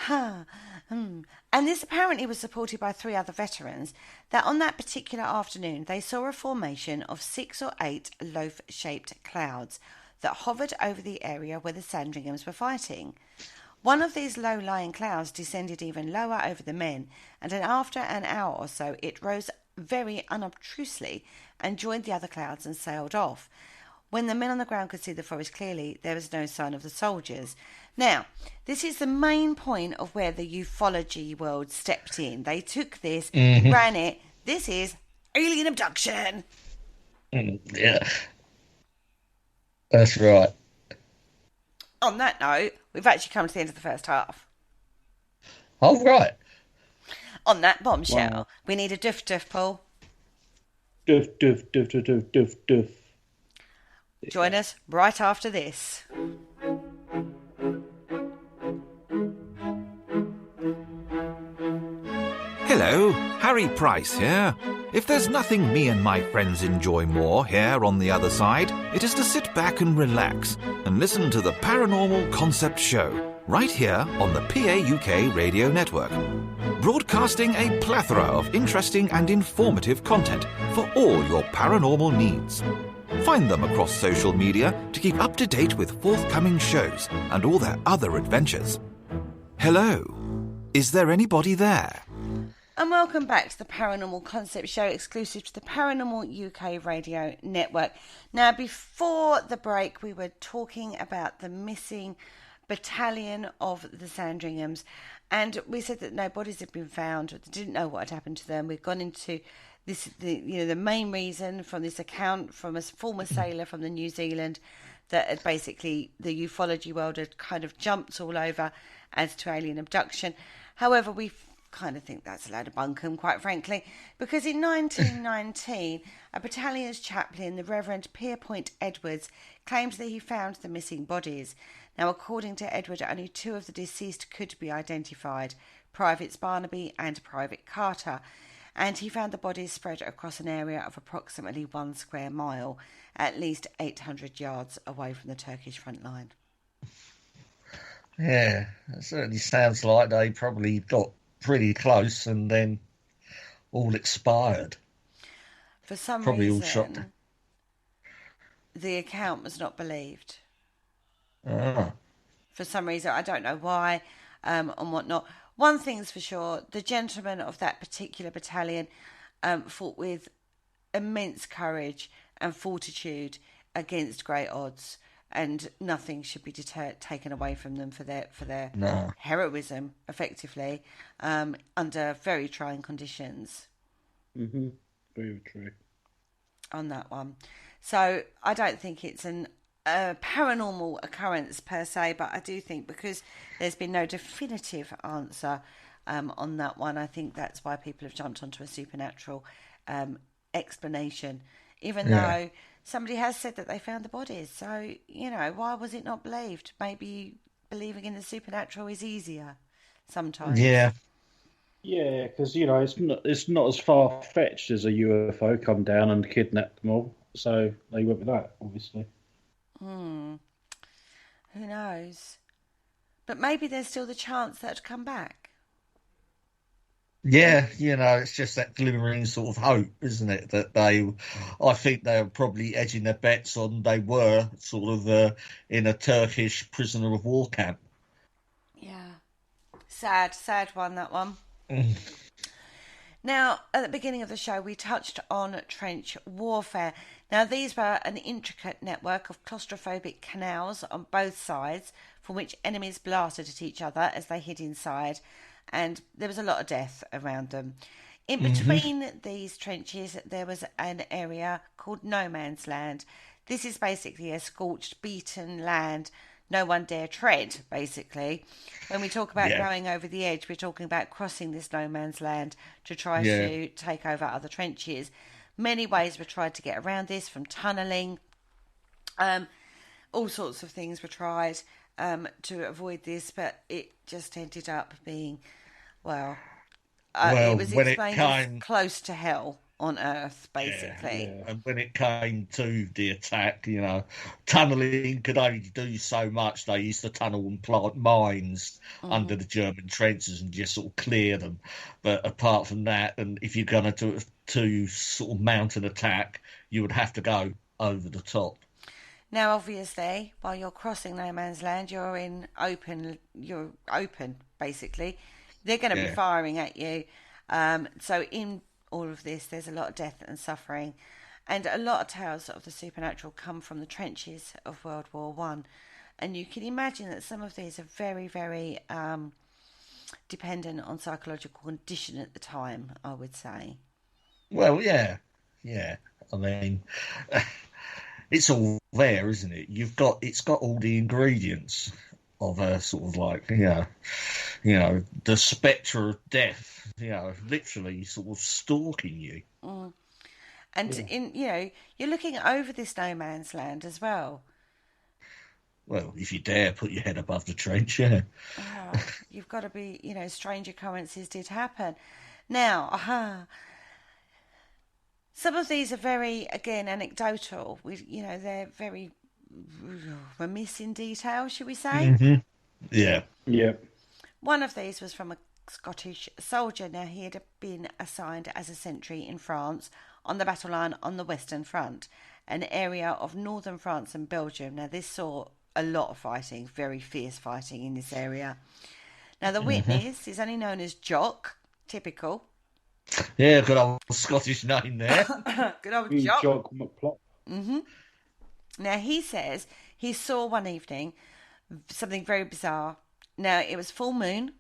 and this apparently was supported by 3 other veterans, that on that particular afternoon they saw a formation of 6 or 8 loaf-shaped clouds that hovered over the area where the Sandringhams were fighting. One of these low-lying clouds descended even lower over the men, and then after an hour or so it rose very unobtrusively and joined the other clouds and sailed off. When the men on the ground could see the forest clearly, there was no sign of the soldiers. Now, this is the main point of where the ufology world stepped in. They took this, ran it. This is alien abduction. Yeah. That's right. On that note, we've actually come to the end of the first half. Oh, right. On that bombshell, we need a doof, Paul. Doof. Join us right after this. Hello, Harry Price here. If there's nothing me and my friends enjoy more here on the other side, it is to sit back and relax and listen to the Paranormal Concept Show, right here on the PAUK Radio Network. Broadcasting a plethora of interesting and informative content for all your paranormal needs. Find them across social media to keep up to date with forthcoming shows and all their other adventures. Hello, is there anybody there? And welcome back to the Paranormal Concept Show, exclusive to the Paranormal UK Radio Network. Now, before the break, we were talking about the missing battalion of the Sandringhams, and we said that no bodies had been found. They didn't know what had happened to them. We've gone into this, the main reason from this account from a former sailor from the New Zealand that had basically the ufology world had kind of jumped all over as to alien abduction. However, we kind of think that's a load of bunkum, quite frankly, because in 1919, a battalion's chaplain, the Reverend Pierpoint Edwards, claimed that he found the missing bodies. Now, according to Edward, only 2 of the deceased could be identified, Privates Barnaby and Private Carter, and he found the bodies spread across an area of approximately 1 square mile, at least 800 yards away from the Turkish front line. Yeah, it certainly sounds like they probably got pretty close and then all expired. For some probably reason, all shot. The account was not believed. Ah. For some reason, I don't know why, and whatnot. One thing's for sure, the gentlemen of that particular battalion fought with immense courage and fortitude against great odds, and nothing should be taken away from them for their heroism, effectively, under very trying conditions. Mm-hmm. Very true. On that one. So I don't think it's a paranormal occurrence per se, but I do think because there's been no definitive answer on that one, I think that's why people have jumped onto a supernatural explanation, even though somebody has said that they found the bodies. So, why was it not believed? Maybe believing in the supernatural is easier sometimes. Yeah. Yeah, because, it's not as far-fetched as a UFO come down and kidnap them all. So they went with that, obviously. Who knows? But maybe there's still the chance that it'd come back. Yeah, it's just that glimmering sort of hope, isn't it? I think they were probably edging their bets on they were sort of in a Turkish prisoner of war camp. Yeah. Sad one, that one. Mm. Now, at the beginning of the show, we touched on trench warfare. Now, these were an intricate network of claustrophobic canals on both sides from which enemies blasted at each other as they hid inside, and there was a lot of death around them. In Hmm. between these trenches, there was an area called No Man's Land. This is basically a scorched, beaten land no one dare tread, basically. When we talk about Yeah, going over the edge, we're talking about crossing this no man's land to try yeah. to take over other trenches. Many ways were tried to get around this, from tunnelling, um, all sorts of things were tried to avoid this, but it just ended up being, well, it Well, was when it explained as came, close to hell on Earth, yeah, basically. Yeah. and when it came to the attack, tunneling could only do so much. They used to tunnel and plant mines Hmm. under the German trenches and just sort of clear them. But apart from that, and if you're going to sort of mount an attack, you would have to go over the top. Now, obviously, while you're crossing no man's land, you're open, basically. They're going to be Yeah, firing at you. So in all of this, there's a lot of death and suffering, and a lot of tales of the supernatural come from the trenches of World War One. And you can imagine that some of these are very, very dependent on psychological condition at the time, I would say. well, yeah, yeah. I mean, it's all there, isn't it? It's got all the ingredients of a sort of like, the spectre of death, literally sort of stalking you. Mm. And Yeah. you're looking over this no man's land as well. Well, if you dare put your head above the trench, yeah. Oh, you've got to be, strange occurrences did happen. Now, some of these are very, again, anecdotal. They're very remiss in detail, should we say? Hmm. Yeah. Yeah. One of these was from a Scottish soldier. Now, he had been assigned as a sentry in France on the battle line on the Western Front, an area of northern France and Belgium. Now, this saw a lot of fighting, very fierce fighting in this area. Now, the Hmm. witness is only known as Jock, typical. Yeah, good old Scottish name there. Good old You Jock. jog McPlot. Hmm. Now, he says he saw one evening something very bizarre. Now, it was full moon.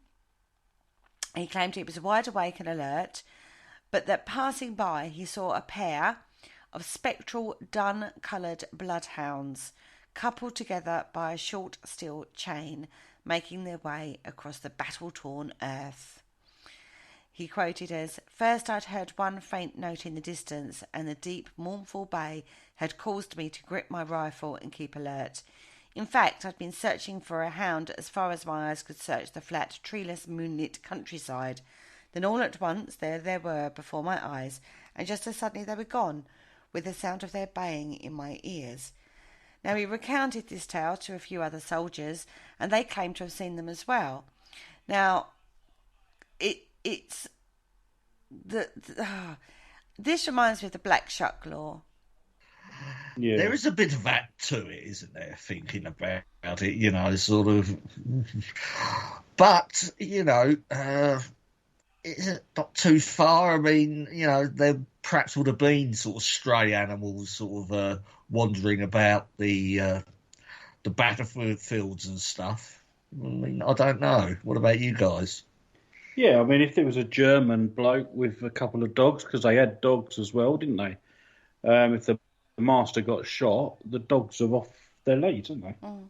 He claimed he was wide awake and alert, but that passing by he saw a pair of spectral dun-coloured bloodhounds coupled together by a short steel chain, making their way across the battle-torn earth. He quoted as, "First I'd heard one faint note in the distance, and the deep, mournful bay had caused me to grip my rifle and keep alert. In fact, I'd been searching for a hound as far as my eyes could search the flat, treeless, moonlit countryside. Then all at once there they were before my eyes, and just as suddenly they were gone, with the sound of their baying in my ears." Now, he recounted this tale to a few other soldiers, and they claimed to have seen them as well. Now, it's this reminds me of the Black Shuck Law. Yeah. There is a bit of that to it, isn't there? Thinking about it, sort of. But it's not too far. I mean, there perhaps would have been sort of stray animals, sort of wandering about the battlefields and stuff. I mean, I don't know. What about you guys? Yeah, I mean, if there was a German bloke with a couple of dogs, because they had dogs as well, didn't they? If the master got shot, the dogs are off their lead, aren't they? Mm.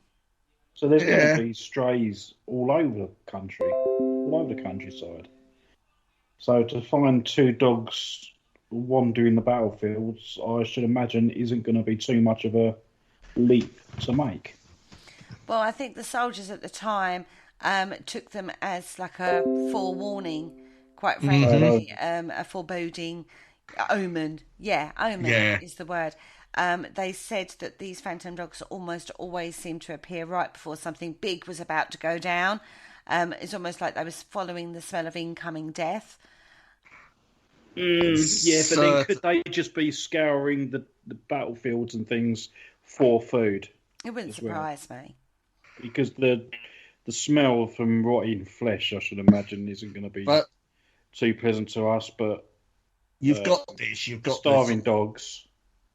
So there's going to Yeah. be strays all over the country, all over the countryside. So to find two dogs wandering the battlefields, I should imagine isn't going to be too much of a leap to make. Well, I think the soldiers at the time took them as like a forewarning, quite Hmm. frankly, a foreboding omen. Yeah, omen Yeah. is the word. They said that these phantom dogs almost always seemed to appear right before something big was about to go down. It's almost like they was following the smell of incoming death. Yeah, but then could they just be scouring the battlefields and things for food? It wouldn't surprise me. Because the smell from rotting flesh, I should imagine, isn't going to be too pleasant to us. But you've got starving dogs.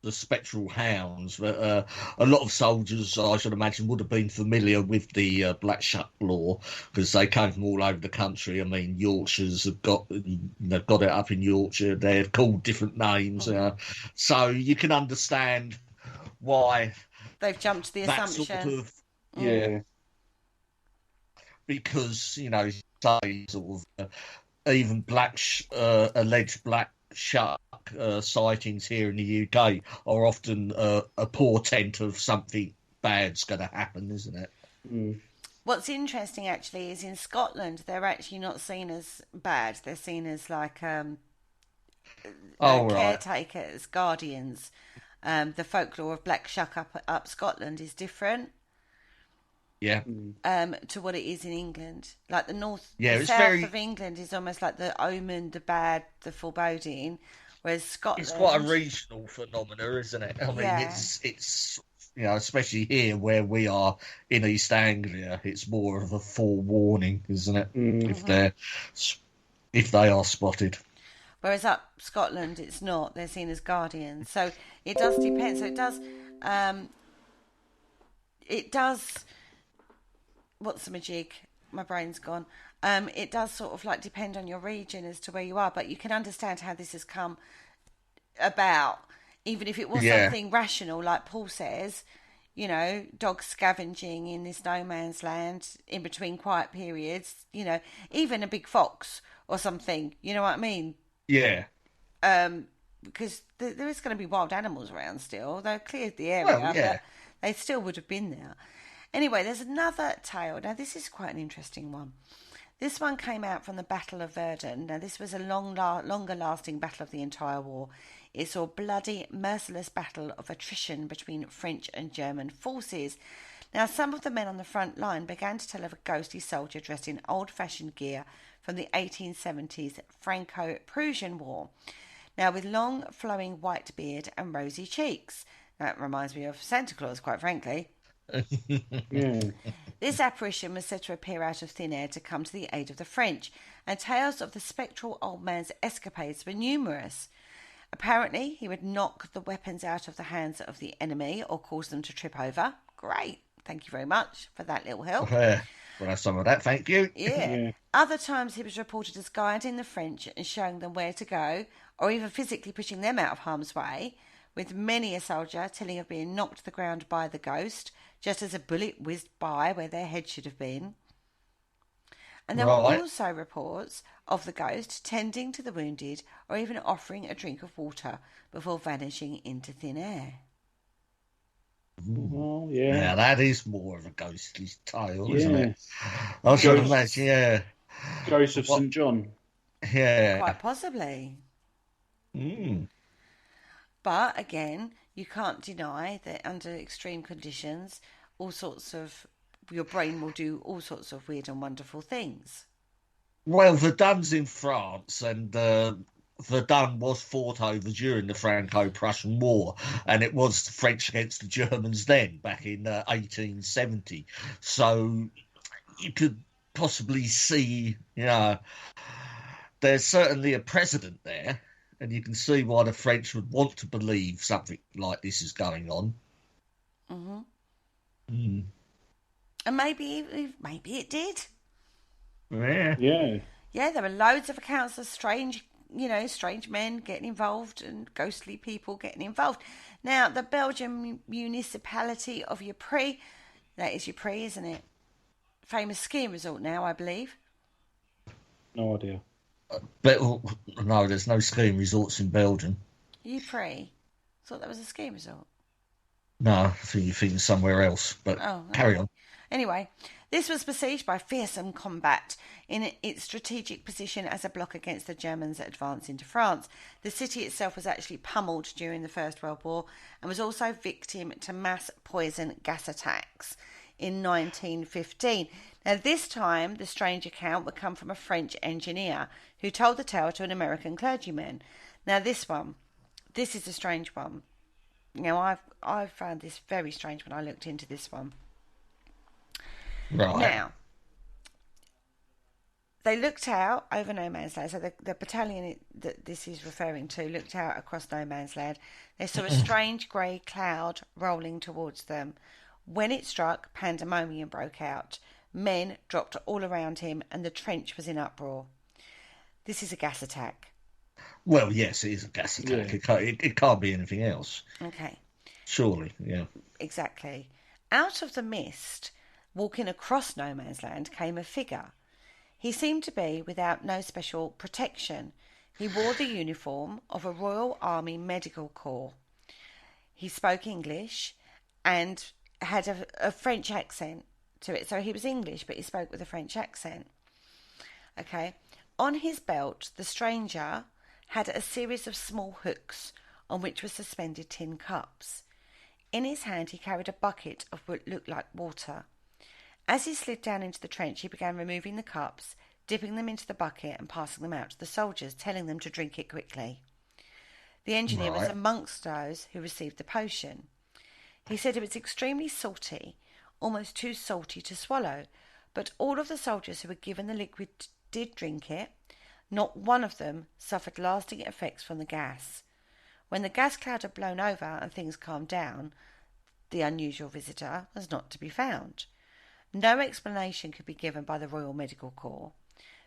The spectral hounds. A lot of soldiers, I should imagine, would have been familiar with the Black Shuck law because they came from all over the country. I mean, Yorkshires have got it up in Yorkshire. They're called different names, so you can understand why they've jumped to the assumption. Sort of, yeah, because say sort of even alleged Black Shuck sightings here in the UK are often a portent of something bad's going to happen, isn't it? Mm. What's interesting actually is in Scotland they're actually not seen as bad. They're seen as like caretakers, guardians. The folklore of Black Shuck up Scotland is different. Yeah. To what it is in England. Like the south of England is almost like the omen, the bad, the foreboding, whereas Scotland... It's quite a regional phenomenon, isn't it? I mean, it's especially here where we are in East Anglia, it's more of a forewarning, isn't it? Mm-hmm. If they are spotted. Whereas up Scotland, it's not. They're seen as guardians. So it does depend. So it does... What's the majig? My brain's gone. It does sort of like depend on your region as to where you are, but you can understand how this has come about. Even if it was something rational, like Paul says, dogs scavenging in this no man's land in between quiet periods, even a big fox or something, you know what I mean? Yeah. Because there is going to be wild animals around still. They cleared the area, but they still would have been there. Anyway, there's another tale. Now, this is quite an interesting one. This one came out from the Battle of Verdun. Now, this was a longer-lasting battle of the entire war. It saw a bloody, merciless battle of attrition between French and German forces. Now, some of the men on the front line began to tell of a ghostly soldier dressed in old-fashioned gear from the 1870s Franco-Prussian War. Now, with long, flowing white beard and rosy cheeks. That reminds me of Santa Claus, quite frankly. This apparition was said to appear out of thin air to come to the aid of the French, and tales of the spectral old man's escapades were numerous. Apparently, he would knock the weapons out of the hands of the enemy or cause them to trip over. Great. Thank you very much for that little help. Well, have some of that, thank you. Yeah. Other times he was reported as guiding the French and showing them where to go, or even physically pushing them out of harm's way, with many a soldier telling of being knocked to the ground by the ghost, just as a bullet whizzed by where their head should have been. And there were also reports of the ghost tending to the wounded or even offering a drink of water before vanishing into thin air. Well, yeah. Now, that is more of a ghostly tale, isn't it? I should imagine, Ghost of St. John. Yeah. Quite possibly. Mm. But again, you can't deny that under extreme conditions, your brain will do all sorts of weird and wonderful things. Well, Verdun's in France, and Verdun was fought over during the Franco-Prussian War, and it was the French against the Germans then, back in 1870. So you could possibly see, there's certainly a precedent there. And you can see why the French would want to believe something like this is going on. Mm-hmm. Mm. And maybe it did. Yeah. Yeah. Yeah, there were loads of accounts of strange men getting involved and ghostly people getting involved. Now, the Belgian municipality of Ypres, that is Ypres, isn't it? Famous skiing resort now, I believe. No idea. But no, there's no skiing resorts in Belgium. Ypres. Thought that was a skiing resort. No, I think you're thinking somewhere else. But carry on. Anyway, this was besieged by fearsome combat in its strategic position as a block against the Germans' advance into France. The city itself was actually pummeled during the First World War and was also victim to mass poison gas attacks. in 1915. Now, this time, the strange account would come from a French engineer who told the tale to an American clergyman. Now, this is a strange one. Now, I found this very strange when I looked into this one. Right. Now, they looked out over no man's land. So the battalion that this is referring to looked out across no man's land. They saw a strange grey cloud rolling towards them. When it struck, pandemonium broke out. Men dropped all around him and the trench was in uproar. This is a gas attack. Well, yes, it is a gas attack. Yeah. It can't be anything else. Okay. Surely, yeah. Exactly. Out of the mist, walking across no man's land, came a figure. He seemed to be without no special protection. He wore the uniform of a Royal Army Medical Corps. He spoke English and had a French accent to it. So he was English, but he spoke with a French accent. Okay. On his belt, the stranger had a series of small hooks on which were suspended tin cups. In his hand, he carried a bucket of what looked like water. As he slid down into the trench, he began removing the cups, dipping them into the bucket and passing them out to the soldiers, telling them to drink it quickly. The engineer was amongst those who received the potion. He said it was extremely salty, almost too salty to swallow, but all of the soldiers who were given the liquid did drink it. Not one of them suffered lasting effects from the gas. When the gas cloud had blown over and things calmed down, the unusual visitor was not to be found. No explanation could be given by the Royal Medical Corps,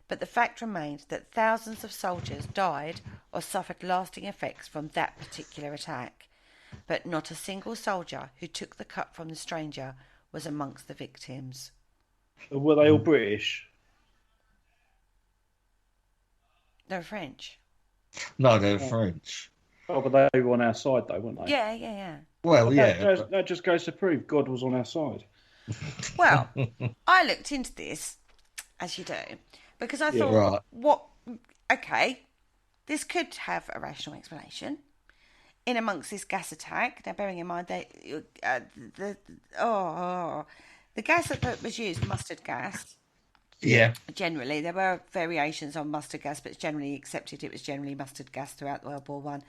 but the fact remained that thousands of soldiers died or suffered lasting effects from that particular attack, but not a single soldier who took the cup from the stranger was amongst the victims. Were they all British? They're French. No, they're French. Oh, but they were on our side, though, weren't they? Yeah. Well, that just goes to prove God was on our side. Well, I looked into this, as you do, because I thought, okay, this could have a rational explanation. In amongst this gas attack, now bearing in mind that the gas that was used, mustard gas. Yeah. Generally, there were variations on mustard gas, but it's generally accepted it was generally mustard gas throughout World War One.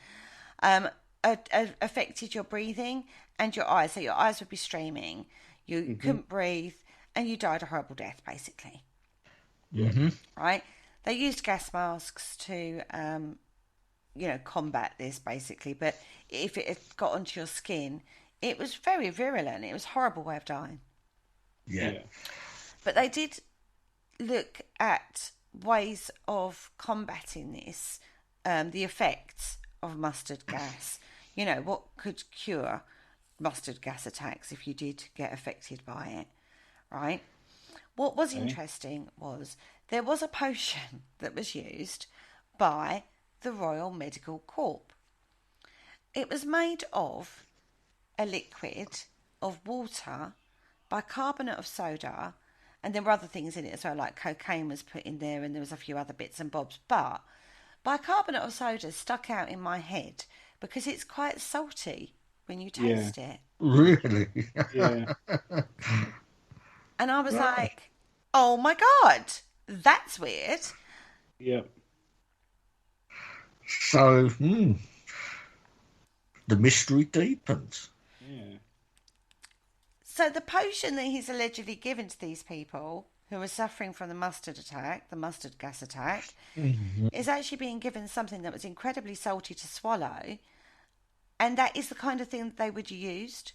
Affected your breathing and your eyes, so your eyes would be streaming. You couldn't breathe, and you died a horrible death, basically. Mm-hmm. Right? They used gas masks to, combat this, basically. But if it had got onto your skin, it was very virulent. It was a horrible way of dying. Yeah. But they did look at ways of combating this, the effects of mustard gas. You know, what could cure mustard gas attacks if you did get affected by it, right? What was interesting was there was a potion that was used by the Royal Medical Corps. It was made of a liquid of water, bicarbonate of soda, and there were other things in it as well, like cocaine was put in there and there was a few other bits and bobs. But bicarbonate of soda stuck out in my head because it's quite salty when you taste it. Really? Yeah. And I was like, oh my God, that's weird. Yeah. So, the mystery deepens. Yeah. So the potion that he's allegedly given to these people who are suffering from the mustard gas attack, is actually being given something that was incredibly salty to swallow. And that is the kind of thing that they would have used.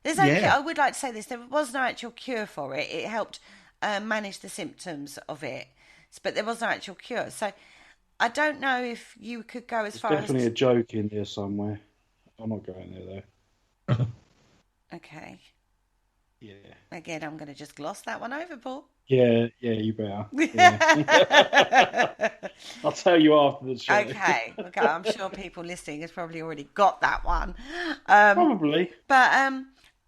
I would like to say this, there was no actual cure for it. It helped manage the symptoms of it, but there was no actual cure. So I don't know if you could go as far as... There's definitely a joke in there somewhere. I'm not going there, though. Okay. Yeah. Again, I'm going to just gloss that one over, Paul. Yeah, you better. Yeah. I'll tell you after the show. Okay. I'm sure people listening has probably already got that one. Probably. But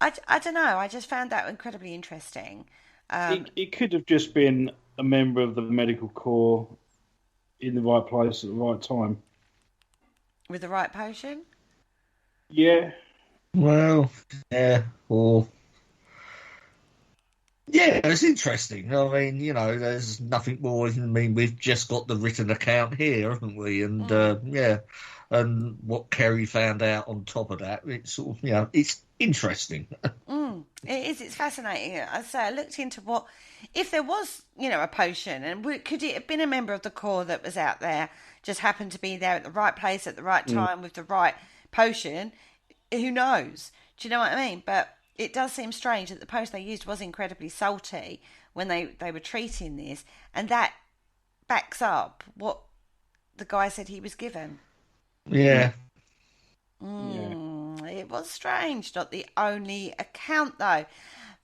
I don't know. I just found that incredibly interesting. It could have just been a member of the medical corps in the right place at the right time. With the right potion? Yeah. Well, yeah, or Yeah, it's interesting. I mean, there's nothing more. I mean, we've just got the written account here, haven't we? And yeah, and what Kerry found out on top of that, it's sort of, it's interesting. It is. It's fascinating. I say I looked into what if there was, a potion, and could it have been a member of the Corps that was out there, just happened to be there at the right place at the right time with the right potion? Who knows? Do you know what I mean? But it does seem strange that the potion they used was incredibly salty when they were treating this, and that backs up what the guy said he was given. Yeah. It was strange. Not the only account, though.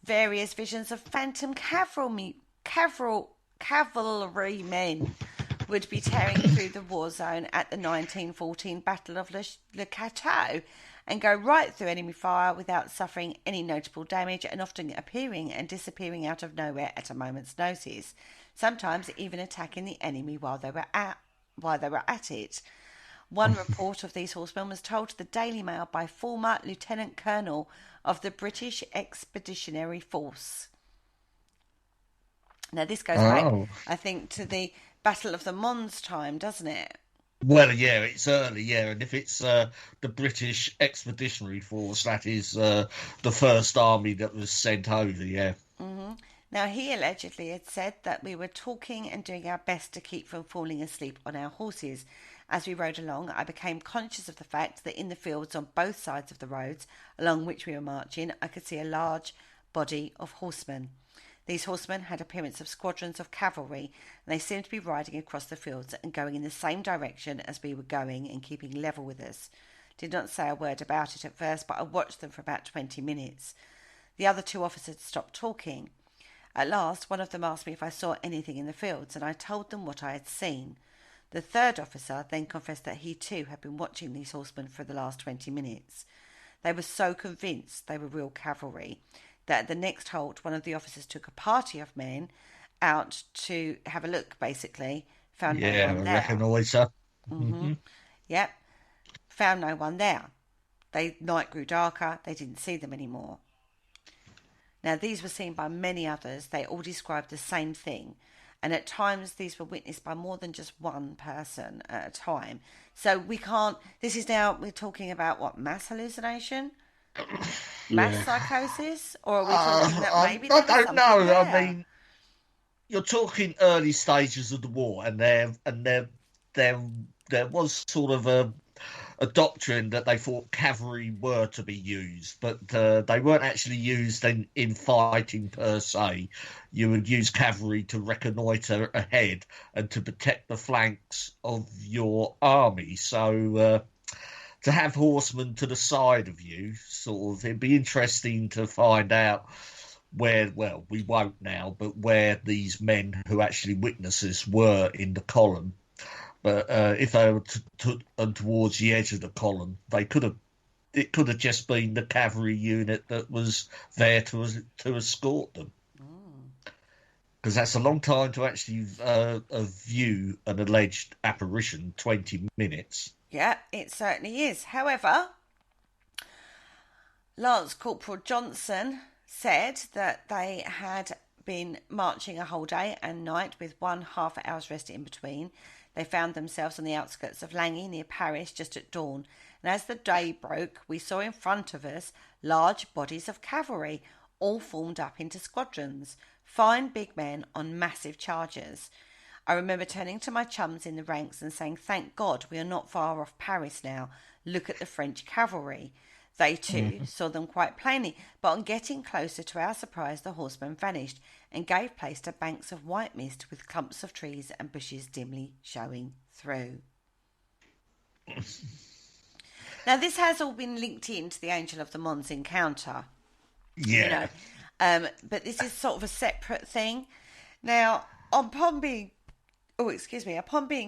Various visions of phantom cavalrymen would be tearing through the war zone at the 1914 Battle of Le Cateau and go right through enemy fire without suffering any notable damage, and often appearing and disappearing out of nowhere at a moment's notice, sometimes even attacking the enemy while they were at it. One report of these horsemen was told to the Daily Mail by former Lieutenant Colonel of the British Expeditionary Force. Now, this goes back, I think, to the Battle of the Mons time, doesn't it? Well, yeah, it's early, yeah, and if it's the British Expeditionary Force, that is the first army that was sent over, yeah. Mm-hmm. Now, he allegedly had said that we were talking and doing our best to keep from falling asleep on our horses. As we rode along, I became conscious of the fact that in the fields on both sides of the roads along which we were marching, I could see a large body of horsemen. These horsemen had appearance of squadrons of cavalry, and they seemed to be riding across the fields and going in the same direction as we were going and keeping level with us. Did not say a word about it at first, but I watched them for about 20 minutes. The other two officers stopped talking. At last, one of them asked me if I saw anything in the fields, and I told them what I had seen. The third officer then confessed that he too had been watching these horsemen for the last 20 minutes. They were so convinced they were real cavalry that at the next halt, one of the officers took a party of men out to have a look, basically. Found no one there. Reconnoitre. Mm-hmm. Yep. Found no one there. Night grew darker. They didn't see them anymore. Now, these were seen by many others. They all described the same thing. And at times these were witnessed by more than just one person at a time. So we're talking about what, mass hallucination? Mass psychosis? Or are we talking that maybe I don't know. There? I mean, you're talking early stages of the war, and there was sort of a doctrine that they thought cavalry were to be used, but they weren't actually used in fighting per se. You would use cavalry to reconnoitre ahead and to protect the flanks of your army. So to have horsemen to the side of you, it'd be interesting to find out where, well, we won't now, but where these men who actually witnessed this were in the column. But if they were towards the edge of the column, it could have just been the cavalry unit that was there to escort them. Because that's a long time to actually view an alleged apparition, 20 minutes. Yeah, it certainly is. However, Lance Corporal Johnson said that they had been marching a whole day and night with 1.5 hours rest in between. They found themselves on the outskirts of Langy near Paris just at dawn, and as the day broke, we saw in front of us large bodies of cavalry, all formed up into squadrons, fine big men on massive chargers. I remember turning to my chums in the ranks and saying, "Thank God we are not far off Paris now. Look at the French cavalry." They too saw them quite plainly, but on getting closer, to our surprise, the horsemen vanished and gave place to banks of white mist with clumps of trees and bushes dimly showing through. Now, this has all been linked into the Angel of the Mons encounter. Yeah. But this is sort of a separate thing. Now, upon being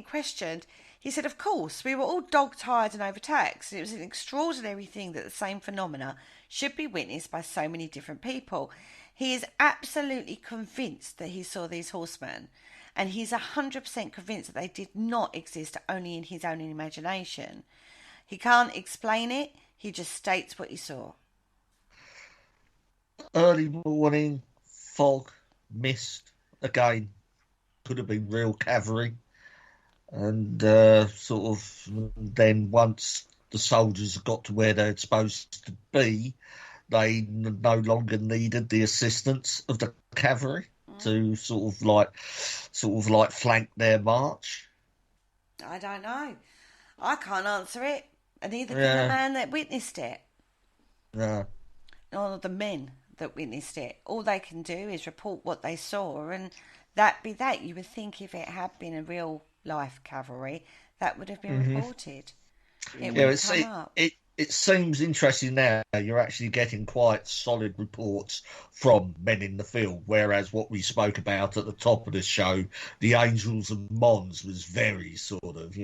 questioned, he said, "Of course, we were all dog-tired and overtaxed. It was an extraordinary thing that the same phenomena should be witnessed by so many different people." He is absolutely convinced that he saw these horsemen, and he's 100% convinced that they did not exist only in his own imagination. He can't explain it, he just states what he saw. Early morning, fog, mist, again, could have been real cavalry. And sort of then once the soldiers got to where they're supposed to be, they no longer needed the assistance of the cavalry to sort of like flank their march. I don't know. I can't answer it, and neither can the man that witnessed it. Yeah. Or the men that witnessed it. All they can do is report what they saw, and that be that. You would think if it had been a real life cavalry, that would have been reported. It would have come up. It seems interesting now. You're actually getting quite solid reports from men in the field, whereas what we spoke about at the top of the show, the Angels and Mons, was very sort of,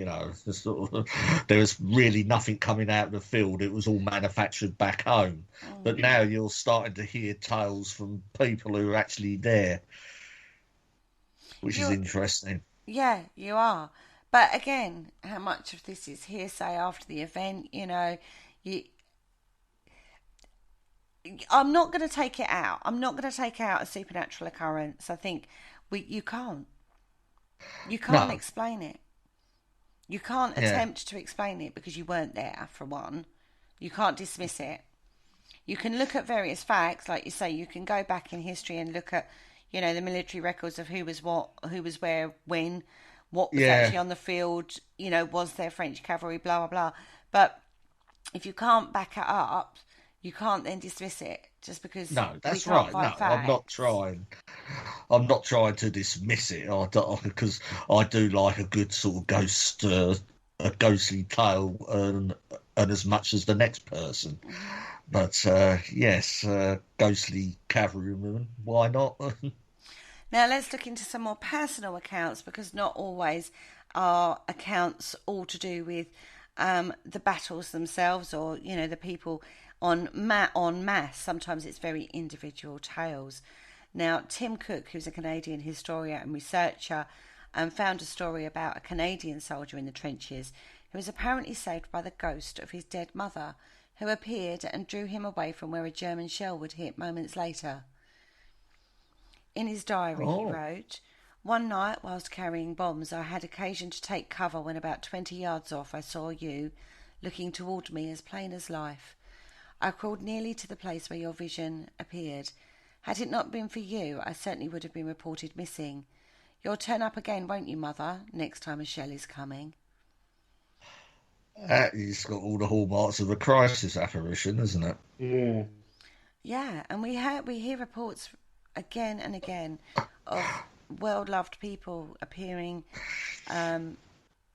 there was really nothing coming out of the field. It was all manufactured back home. But now you're starting to hear tales from people who are actually there, which is interesting. Yeah, you are. But again, how much of this is hearsay after the event? I'm not going to take it out. I'm not going to take out a supernatural occurrence. I think you can't. You can't explain it. You can't attempt to explain it because you weren't there, for one. You can't dismiss it. You can look at various facts, like you say. You can go back in history and look at, the military records of who was what, who was where, when, what was actually on the field. Was there French cavalry? Blah blah blah. But if you can't back it up, you can't then dismiss it just because. No, that's right. No, facts. I'm not trying. I'm not trying to dismiss it. Because I do like a good sort of ghost, a ghostly tale, and as much as the next person. But yes, ghostly cavalryman. Why not? Now let's look into some more personal accounts, because not always are accounts all to do with the battles themselves, or the people en masse. Sometimes it's very individual tales. Now Tim Cook, who's a Canadian historian and researcher, found a story about a Canadian soldier in the trenches who was apparently saved by the ghost of his dead mother, who appeared and drew him away from where a German shell would hit moments later. In his diary, he wrote, "One night, whilst carrying bombs, I had occasion to take cover when about 20 yards off I saw you, looking toward me as plain as life. I crawled nearly to the place where your vision appeared. Had it not been for you, I certainly would have been reported missing. You'll turn up again, won't you, Mother, next time a shell is coming?" He's got all the hallmarks of a crisis apparition, isn't it? Yeah. Yeah, and we hear reports again and again of well-loved people appearing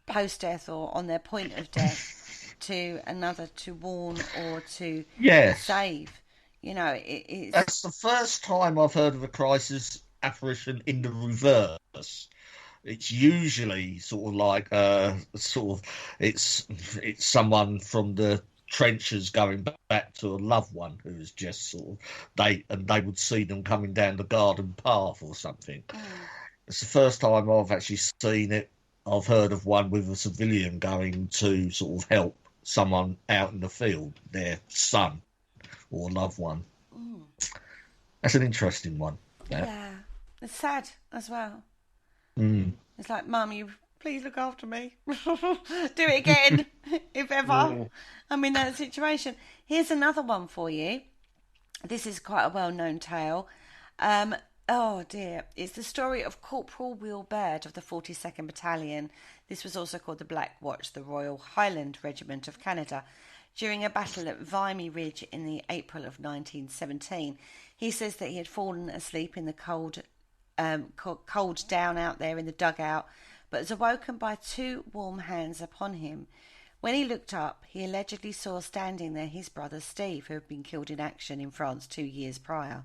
post-death or on their point of death to another to warn or to save. That's the first time I've heard of a crisis apparition in the reverse. It's usually sort of like it's someone from the trenches going back to a loved one who's just sort of they would see them coming down the garden path or something. It's the first time I've actually seen it. I've heard of one with a civilian going to sort of help someone out in the field, their son or loved one. That's an interesting one. Yeah, it's sad as well. It's like, Mum, you please look after me. Do it again, if ever I'm in that situation. Here's another one for you. This is quite a well-known tale. Oh dear. It's the story of Corporal Will Baird of the 42nd Battalion. This was also called the Black Watch, the Royal Highland Regiment of Canada, during a battle at Vimy Ridge in the April of 1917. He says that he had fallen asleep in the cold down out there in the dugout, but was awoken by two warm hands upon him. When he looked up, he allegedly saw standing there his brother Steve, who had been killed in action in France 2 years prior.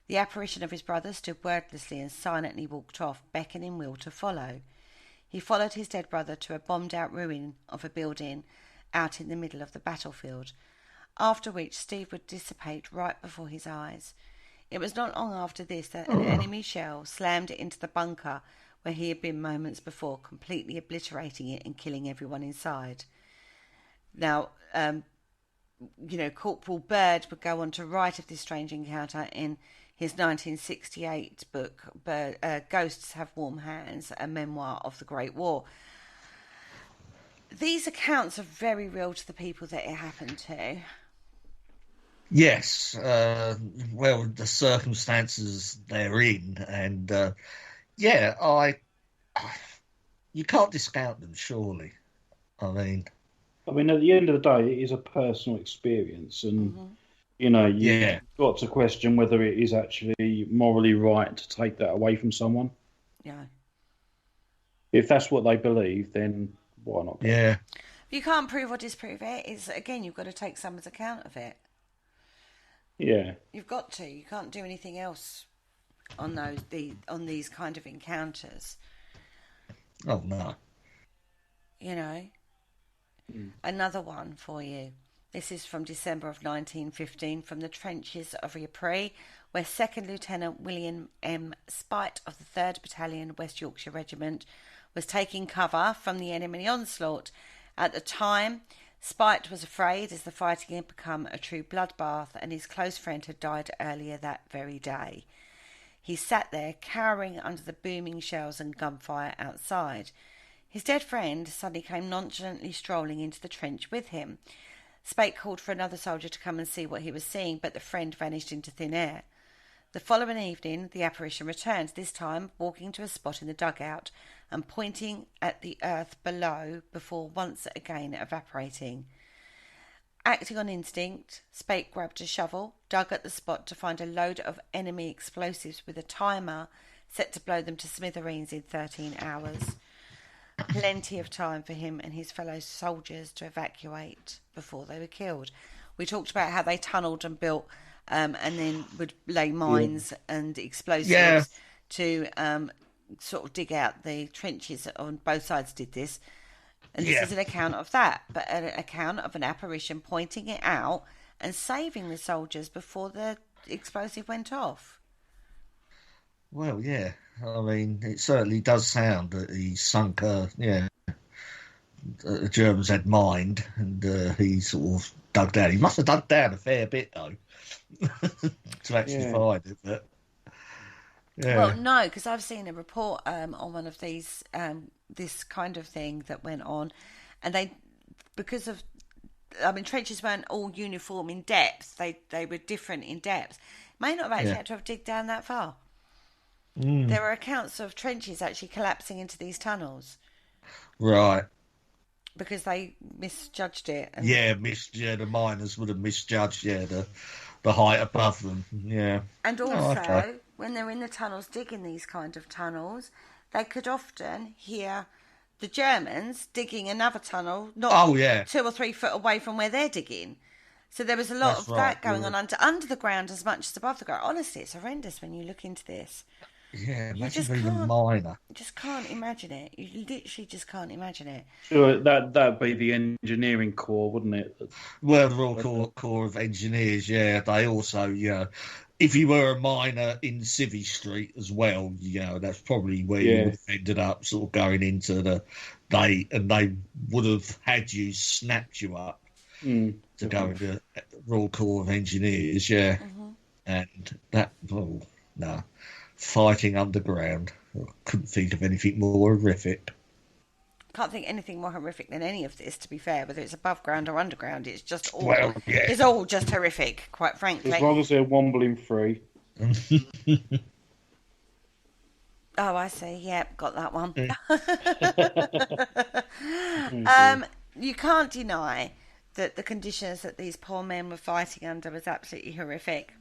The apparition of his brother stood wordlessly and silently walked off, beckoning Will to follow. He followed his dead brother to a bombed-out ruin of a building out in the middle of the battlefield, after which Steve would dissipate right before his eyes. It was not long after this that an enemy shell slammed it into the bunker where he had been moments before, completely obliterating it and killing everyone inside. Now, Corporal Baird would go on to write of this strange encounter in his 1968 book, Ghosts Have Warm Hands, a memoir of the Great War. These accounts are very real to the people that it happened to. Yes, well, the circumstances they're in, and you can't discount them, surely. I mean, at the end of the day, it is a personal experience, and you've got to question whether it is actually morally right to take that away from someone. Yeah. If that's what they believe, then why not? Yeah. You can't prove or disprove it. It's, again, you've got to take someone's account of it. Yeah. You've got to. You can't do anything else on these kind of encounters. Oh, no. Another one for you. This is from December of 1915, from the trenches of Ypres, where 2nd Lieutenant William M. Spite of the 3rd Battalion, West Yorkshire Regiment, was taking cover from the enemy onslaught. At the time, Spite was afraid, as the fighting had become a true bloodbath, and his close friend had died earlier that very day. He sat there, cowering under the booming shells and gunfire outside. His dead friend suddenly came nonchalantly strolling into the trench with him. Spate called for another soldier to come and see what he was seeing, but the friend vanished into thin air. The following evening, the apparition returned, this time walking to a spot in the dugout and pointing at the earth below before once again evaporating. Acting on instinct, Spate grabbed a shovel, dug at the spot to find a load of enemy explosives with a timer set to blow them to smithereens in 13 hours. Plenty of time for him and his fellow soldiers to evacuate before they were killed. We talked about how they tunnelled and built and then would lay mines and explosives to sort of dig out the trenches. On both sides did this. And this is an account of that, but an account of an apparition pointing it out and saving the soldiers before the explosive went off. Well, yeah. I mean, it certainly does sound that he sunk the Germans had mined, and he sort of dug down. He must have dug down a fair bit, though, to actually find it. But well, no, because I've seen a report on one of these, this kind of thing that went on, and trenches weren't all uniform in depth. They were different in depth. May not have actually had to have digged down that far. There were accounts of trenches actually collapsing into these tunnels. Right. Because they misjudged it. And the miners would have misjudged, the height above them. Yeah. And also, when they're in the tunnels digging these kind of tunnels, they could often hear the Germans digging another tunnel, not 2 or 3 foot away from where they're digging. So there was a lot of that going on under the ground as much as above the ground. Honestly, it's horrendous when you look into this. Yeah, imagine being a miner. You just can't imagine it. You literally just can't imagine it. Sure, that'd be the engineering corps, wouldn't it? Well, the Royal Corps of Engineers, they also, if you were a miner in Civvy Street as well, that's probably where you would have ended up sort of going into they would have had you, snapped you up to go into Royal Corps of Engineers, and that, no. Fighting underground. I couldn't think of anything more horrific. Can't think anything more horrific than any of this, to be fair, whether it's above ground or underground. It's just all it's all just horrific, quite frankly. As long as they're wombling free. Oh, I see. Yep, got that one. You can't deny that the conditions that these poor men were fighting under was absolutely horrific.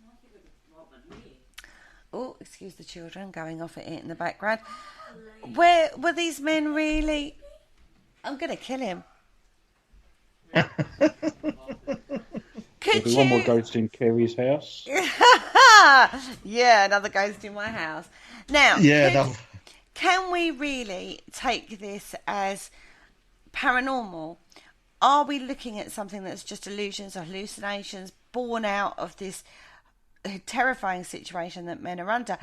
Oh, excuse the children going off at it in the background. Where were these men really? I'm going to kill him. Could you... One more ghost in Kerry's house. Yeah, another ghost in my house. Now, can we really take this as paranormal? Are we looking at something that's just illusions or hallucinations born out of this terrifying situation that men are under?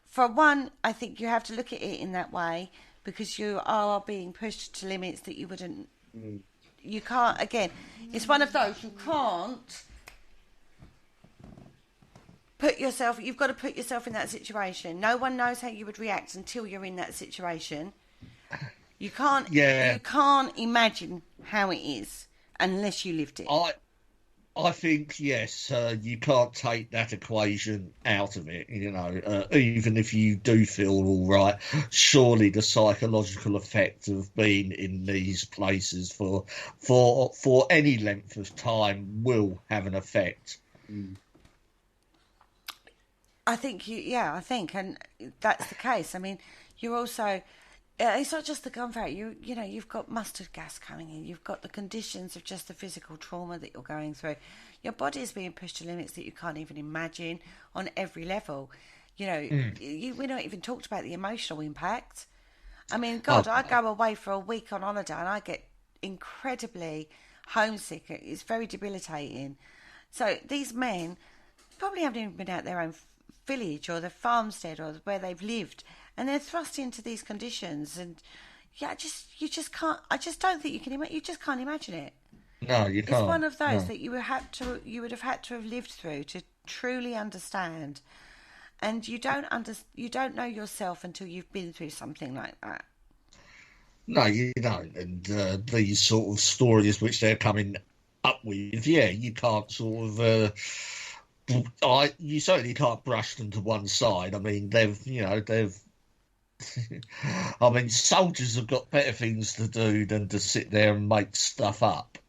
For one, I think you have to look at it in that way because you are being pushed to limits that you wouldn't. You can't. Again, it's one of those you can't. you've got to put yourself in that situation. No one knows how you would react until you're in that situation. You can't imagine how it is unless you lived it. I think, yes, you can't take that equation out of it, even if you do feel all right. Surely the psychological effect of being in these places for any length of time will have an effect. I think, and that's the case. I mean, you're also... it's not just the gunfire. You've got mustard gas coming in. You've got the conditions of just the physical trauma that you're going through. Your body is being pushed to limits that you can't even imagine on every level. We not even talked about the emotional impact. I mean, God, I go away for a week on holiday and I get incredibly homesick. It's very debilitating. So these men probably haven't even been out their own village or their farmstead or where they've lived, and they're thrust into these conditions, and you just can't. I just don't think you can. You just can't imagine it. No, you can't. It's one of those that you would have had to have lived through to truly understand, and you don't know yourself until you've been through something like that. No, you don't. And these sort of stories which they're coming up with, you can't sort of. You certainly can't brush them to one side. I mean, they've. I mean, soldiers have got better things to do than to sit there and make stuff up.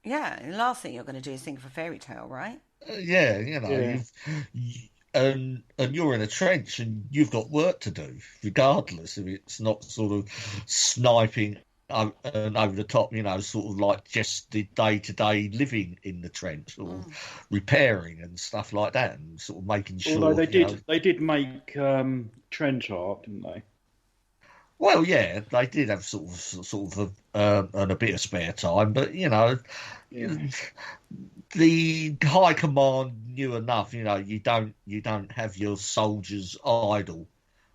Yeah, and the last thing you're going to do is think of a fairy tale, right? And you're in a trench and you've got work to do, regardless if it's not sort of sniping and over the top, sort of like just the day-to-day living in the trench or repairing and stuff like that, and sort of making sure. Although they did make trench art, didn't they? Well, yeah, they did have sort of and a bit of spare time, but the high command knew enough. You don't have your soldiers idle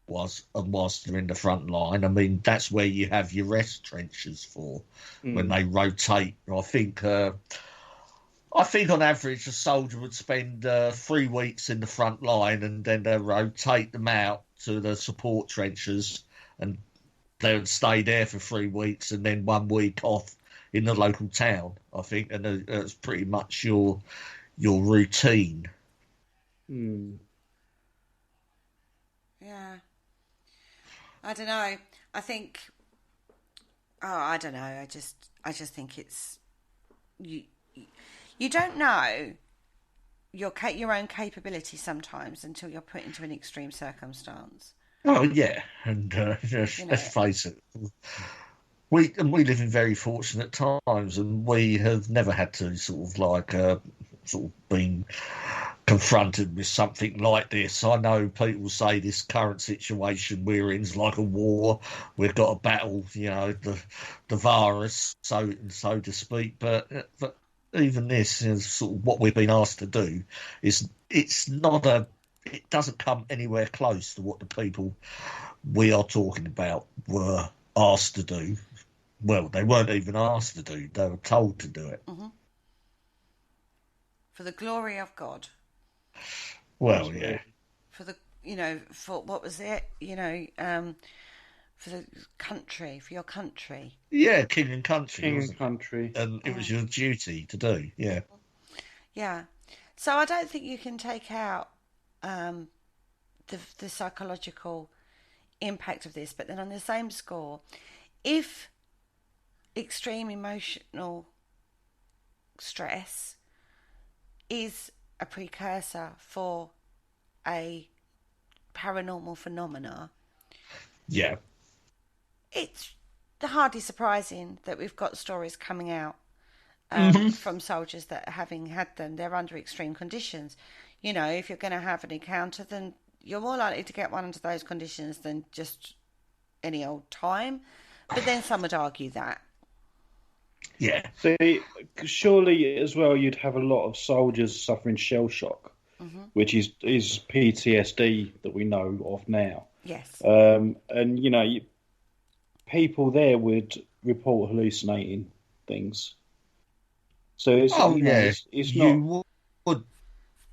whilst they're in the front line. I mean, that's where you have your rest trenches for when they rotate. I think on average a soldier would spend 3 weeks in the front line, and then they'll rotate them out to the support trenches, and they would stay there for 3 weeks, and then 1 week off in the local town, I think, and that's pretty much your routine. Yeah. I don't know. I think. Oh, I don't know. I just think it's you. You don't know your own capability sometimes until you're put into an extreme circumstance. Well, yeah, and let's face it. We live in very fortunate times, and we have never had to sort of been confronted with something like this. I know people say this current situation we're in is like a war. We've got to battle, the virus, so to speak. But even this is sort of what we've been asked to do. It doesn't come anywhere close to what the people we are talking about were asked to do. Well, they weren't even asked to do; they were told to do it. Mm-hmm. For the glory of God. Well, yeah. For the, for what was it? For the country, for your country. Yeah, king and country. King and country. And it was your duty to do, yeah. Yeah. So I don't think you can take out the psychological impact of this, but then on the same score, if extreme emotional stress is a precursor for a paranormal phenomena, it's hardly surprising that we've got stories coming out from soldiers that, having had them, they're under extreme conditions. If you're going to have an encounter, then you're more likely to get one under those conditions than just any old time. But then some would argue that. Yeah. See, surely as well you'd have a lot of soldiers suffering shell shock, which is PTSD that we know of now. Yes. And, people there would report hallucinating things. So it's, it's not... You would.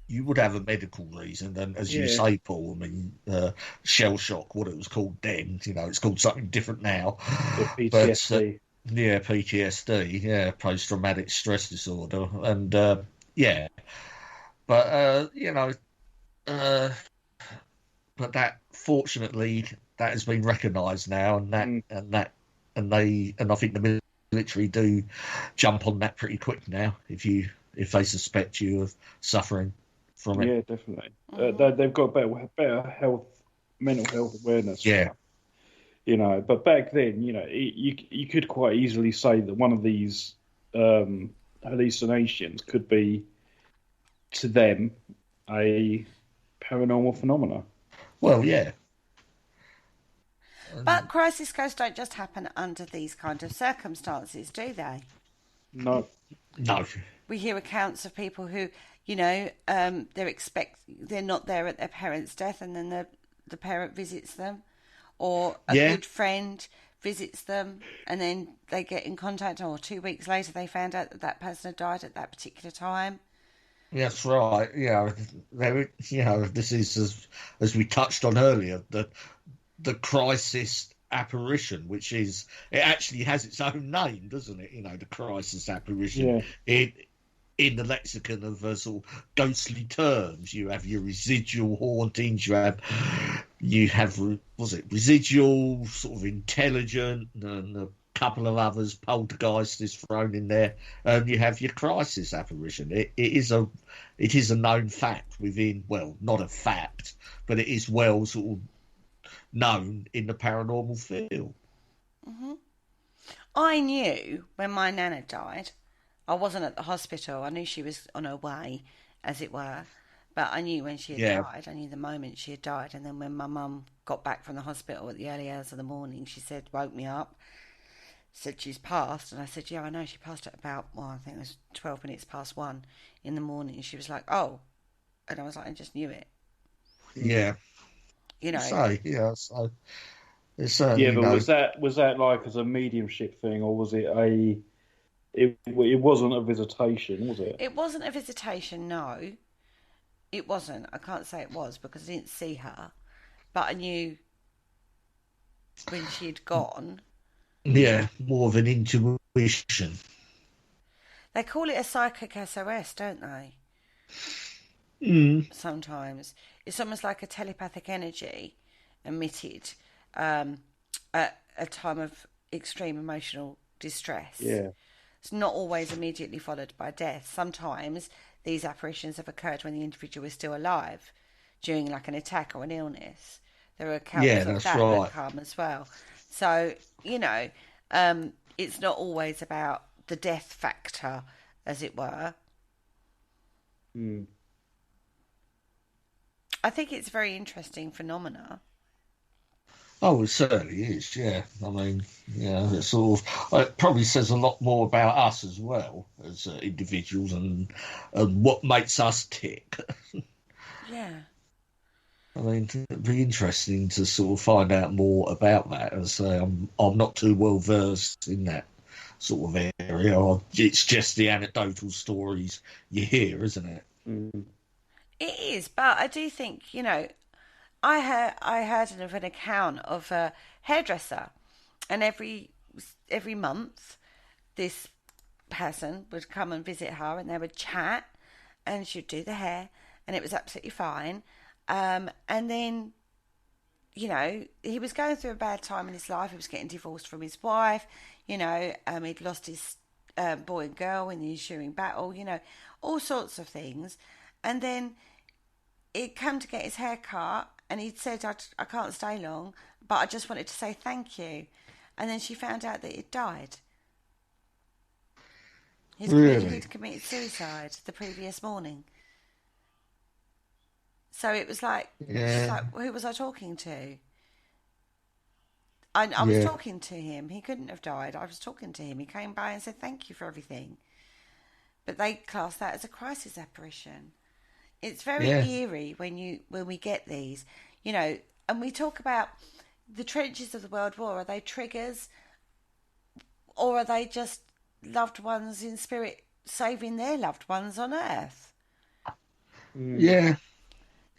you would have a medical reason, and as you Yeah. say, Paul, I mean, shell shock, what it was called then, it's called something different now. Yeah, But PTSD. yeah, PTSD, yeah, post-traumatic stress disorder, and yeah, but uh, but that fortunately that has been recognised now, and I think the military do jump on that pretty quick now if they suspect you of suffering from it. Yeah, definitely. They've got better mental health awareness. Yeah. But back then, you could quite easily say that one of these hallucinations could be, to them, a paranormal phenomena. Well, yeah. But crisis ghosts don't just happen under these kind of circumstances, do they? No. We hear accounts of people who, they're not there at their parents' death, and then the parent visits them, or a good friend visits them, and then they get in contact, or 2 weeks later they found out that person had died at that particular time. That's right. This is as we touched on earlier, the crisis apparition, which is, it actually has its own name, doesn't it? The crisis apparition. Yeah. In the lexicon of sort of ghostly terms, you have your residual hauntings, you have residual, sort of intelligent, and a couple of others, poltergeist is thrown in there, and you have your crisis apparition. It is a known fact within, well, not a fact, but it is well sort of known in the paranormal field. Mm-hmm. I knew when my nana died. I wasn't at the hospital. I knew she was on her way, as it were. But I knew when she had died. I knew the moment she had died. And then when my mum got back from the hospital at the early hours of the morning, she woke me up, said she's passed. And I said, yeah, I know. She passed at about, I think it was 12 minutes past 1 in the morning. And she was like, oh. And I was like, I just knew it. Yeah. So it's but was that like as a mediumship thing, or was it it wasn't a visitation, was it? It wasn't a visitation, no. It wasn't. I can't say it was because I didn't see her. But I knew when she had gone. Yeah, more of an intuition. They call it a psychic SOS, don't they? Sometimes. It's almost like a telepathic energy emitted at a time of extreme emotional distress. Yeah. It's not always immediately followed by death. Sometimes these apparitions have occurred when the individual is still alive, during like an attack or an illness. There are accounts of that come as well. So, it's not always about the death factor, as it were. I think it's a very interesting phenomena. Oh, it certainly is, yeah. I mean, it sort of, it probably says a lot more about us as well as individuals and what makes us tick. Yeah. I mean, it'd be interesting to sort of find out more about that. As I'm not too well versed in that sort of area. It's just the anecdotal stories you hear, isn't it? It is, but I do think, I heard of an account of a hairdresser, and every month this person would come and visit her, and they would chat, and she'd do the hair, and it was absolutely fine. And then, he was going through a bad time in his life. He was getting divorced from his wife. He'd lost his boy and girl in the ensuing battle. All sorts of things, and then he'd come to get his hair cut. And he'd said, I can't stay long, but I just wanted to say thank you. And then she found out that he'd died. He'd committed suicide the previous morning. So it was like, who was I talking to? I was talking to him. He couldn't have died. I was talking to him. He came by and said thank you for everything. But they class that as a crisis apparition. It's very eerie when we get these, and we talk about the trenches of the World War. Are they triggers, or are they just loved ones in spirit saving their loved ones on Earth? Yeah.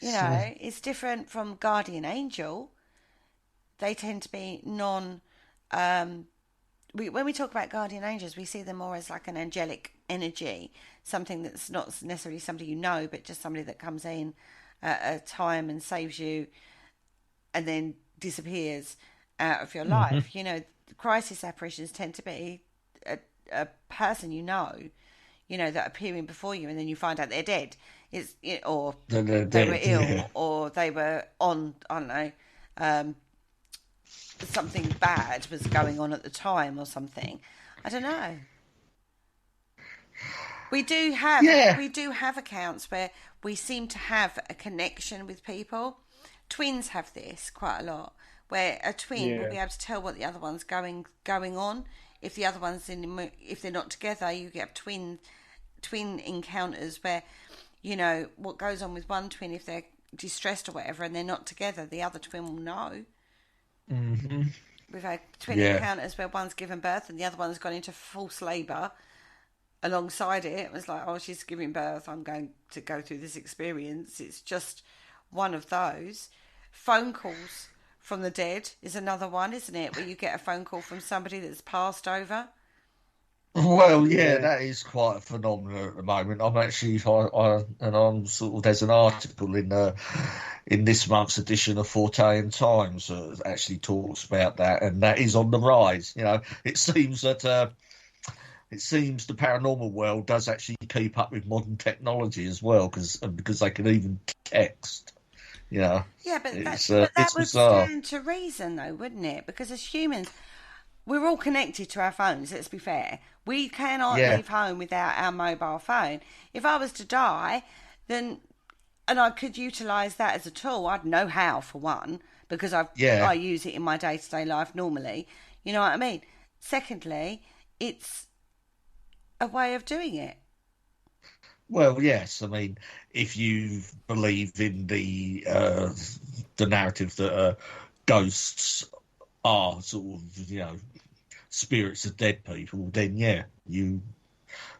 You know, it's different from guardian angel. They tend to be when we talk about guardian angels, we see them more as like an angelic energy, something that's not necessarily somebody you know, but just somebody that comes in at a time and saves you and then disappears out of your life. You know, crisis apparitions tend to be a person that appearing before you, and then you find out they're dead. Or They're they dead, were ill, yeah. or they were on, I don't know, something bad was going on at the time or something. I don't know. We do have accounts where we seem to have a connection with people. Twins have this quite a lot, where a twin will be able to tell what the other one's going on. If the other one's if they're not together, you get twin encounters where, you know, what goes on with one twin, if they're distressed or whatever and they're not together, the other twin will know. Mm-hmm. We've had twin encounters where one's given birth and the other one's gone into false labour alongside it. It was like, oh, she's giving birth, I'm going to go through this experience. It's just one of those. Phone calls from the dead is another one, isn't it? Where you get a phone call from somebody that's passed over. Well, yeah, that is quite a phenomenon at the moment. I'm actually, there's an article in this month's edition of Fortean Times that actually talks about that, and that is on the rise. You know, it seems that the paranormal world does actually keep up with modern technology as well, because they can even text. You know, yeah, but that would bizarre. stand to reason, though, wouldn't it? Because as humans, we're all connected to our phones, let's be fair. We cannot leave home without our mobile phone. If I was to die, and I could utilise that as a tool, I'd know how, for one, because I use it in my day-to-day life normally. You know what I mean? Secondly, it's a way of doing it. Well, yes. I mean, if you believe in the narrative that ghosts are sort of, you know, spirits of dead people, then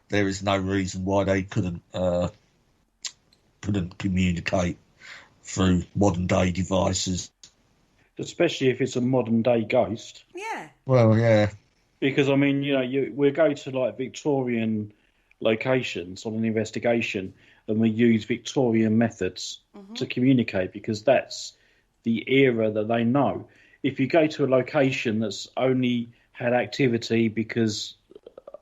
there is no reason why they couldn't communicate through modern day devices. Especially if it's a modern day ghost. Yeah. Well, yeah. Because I mean, you know, we go to like Victorian locations on an investigation, and we use Victorian methods to communicate because that's the era that they know. If you go to a location that's only had activity because,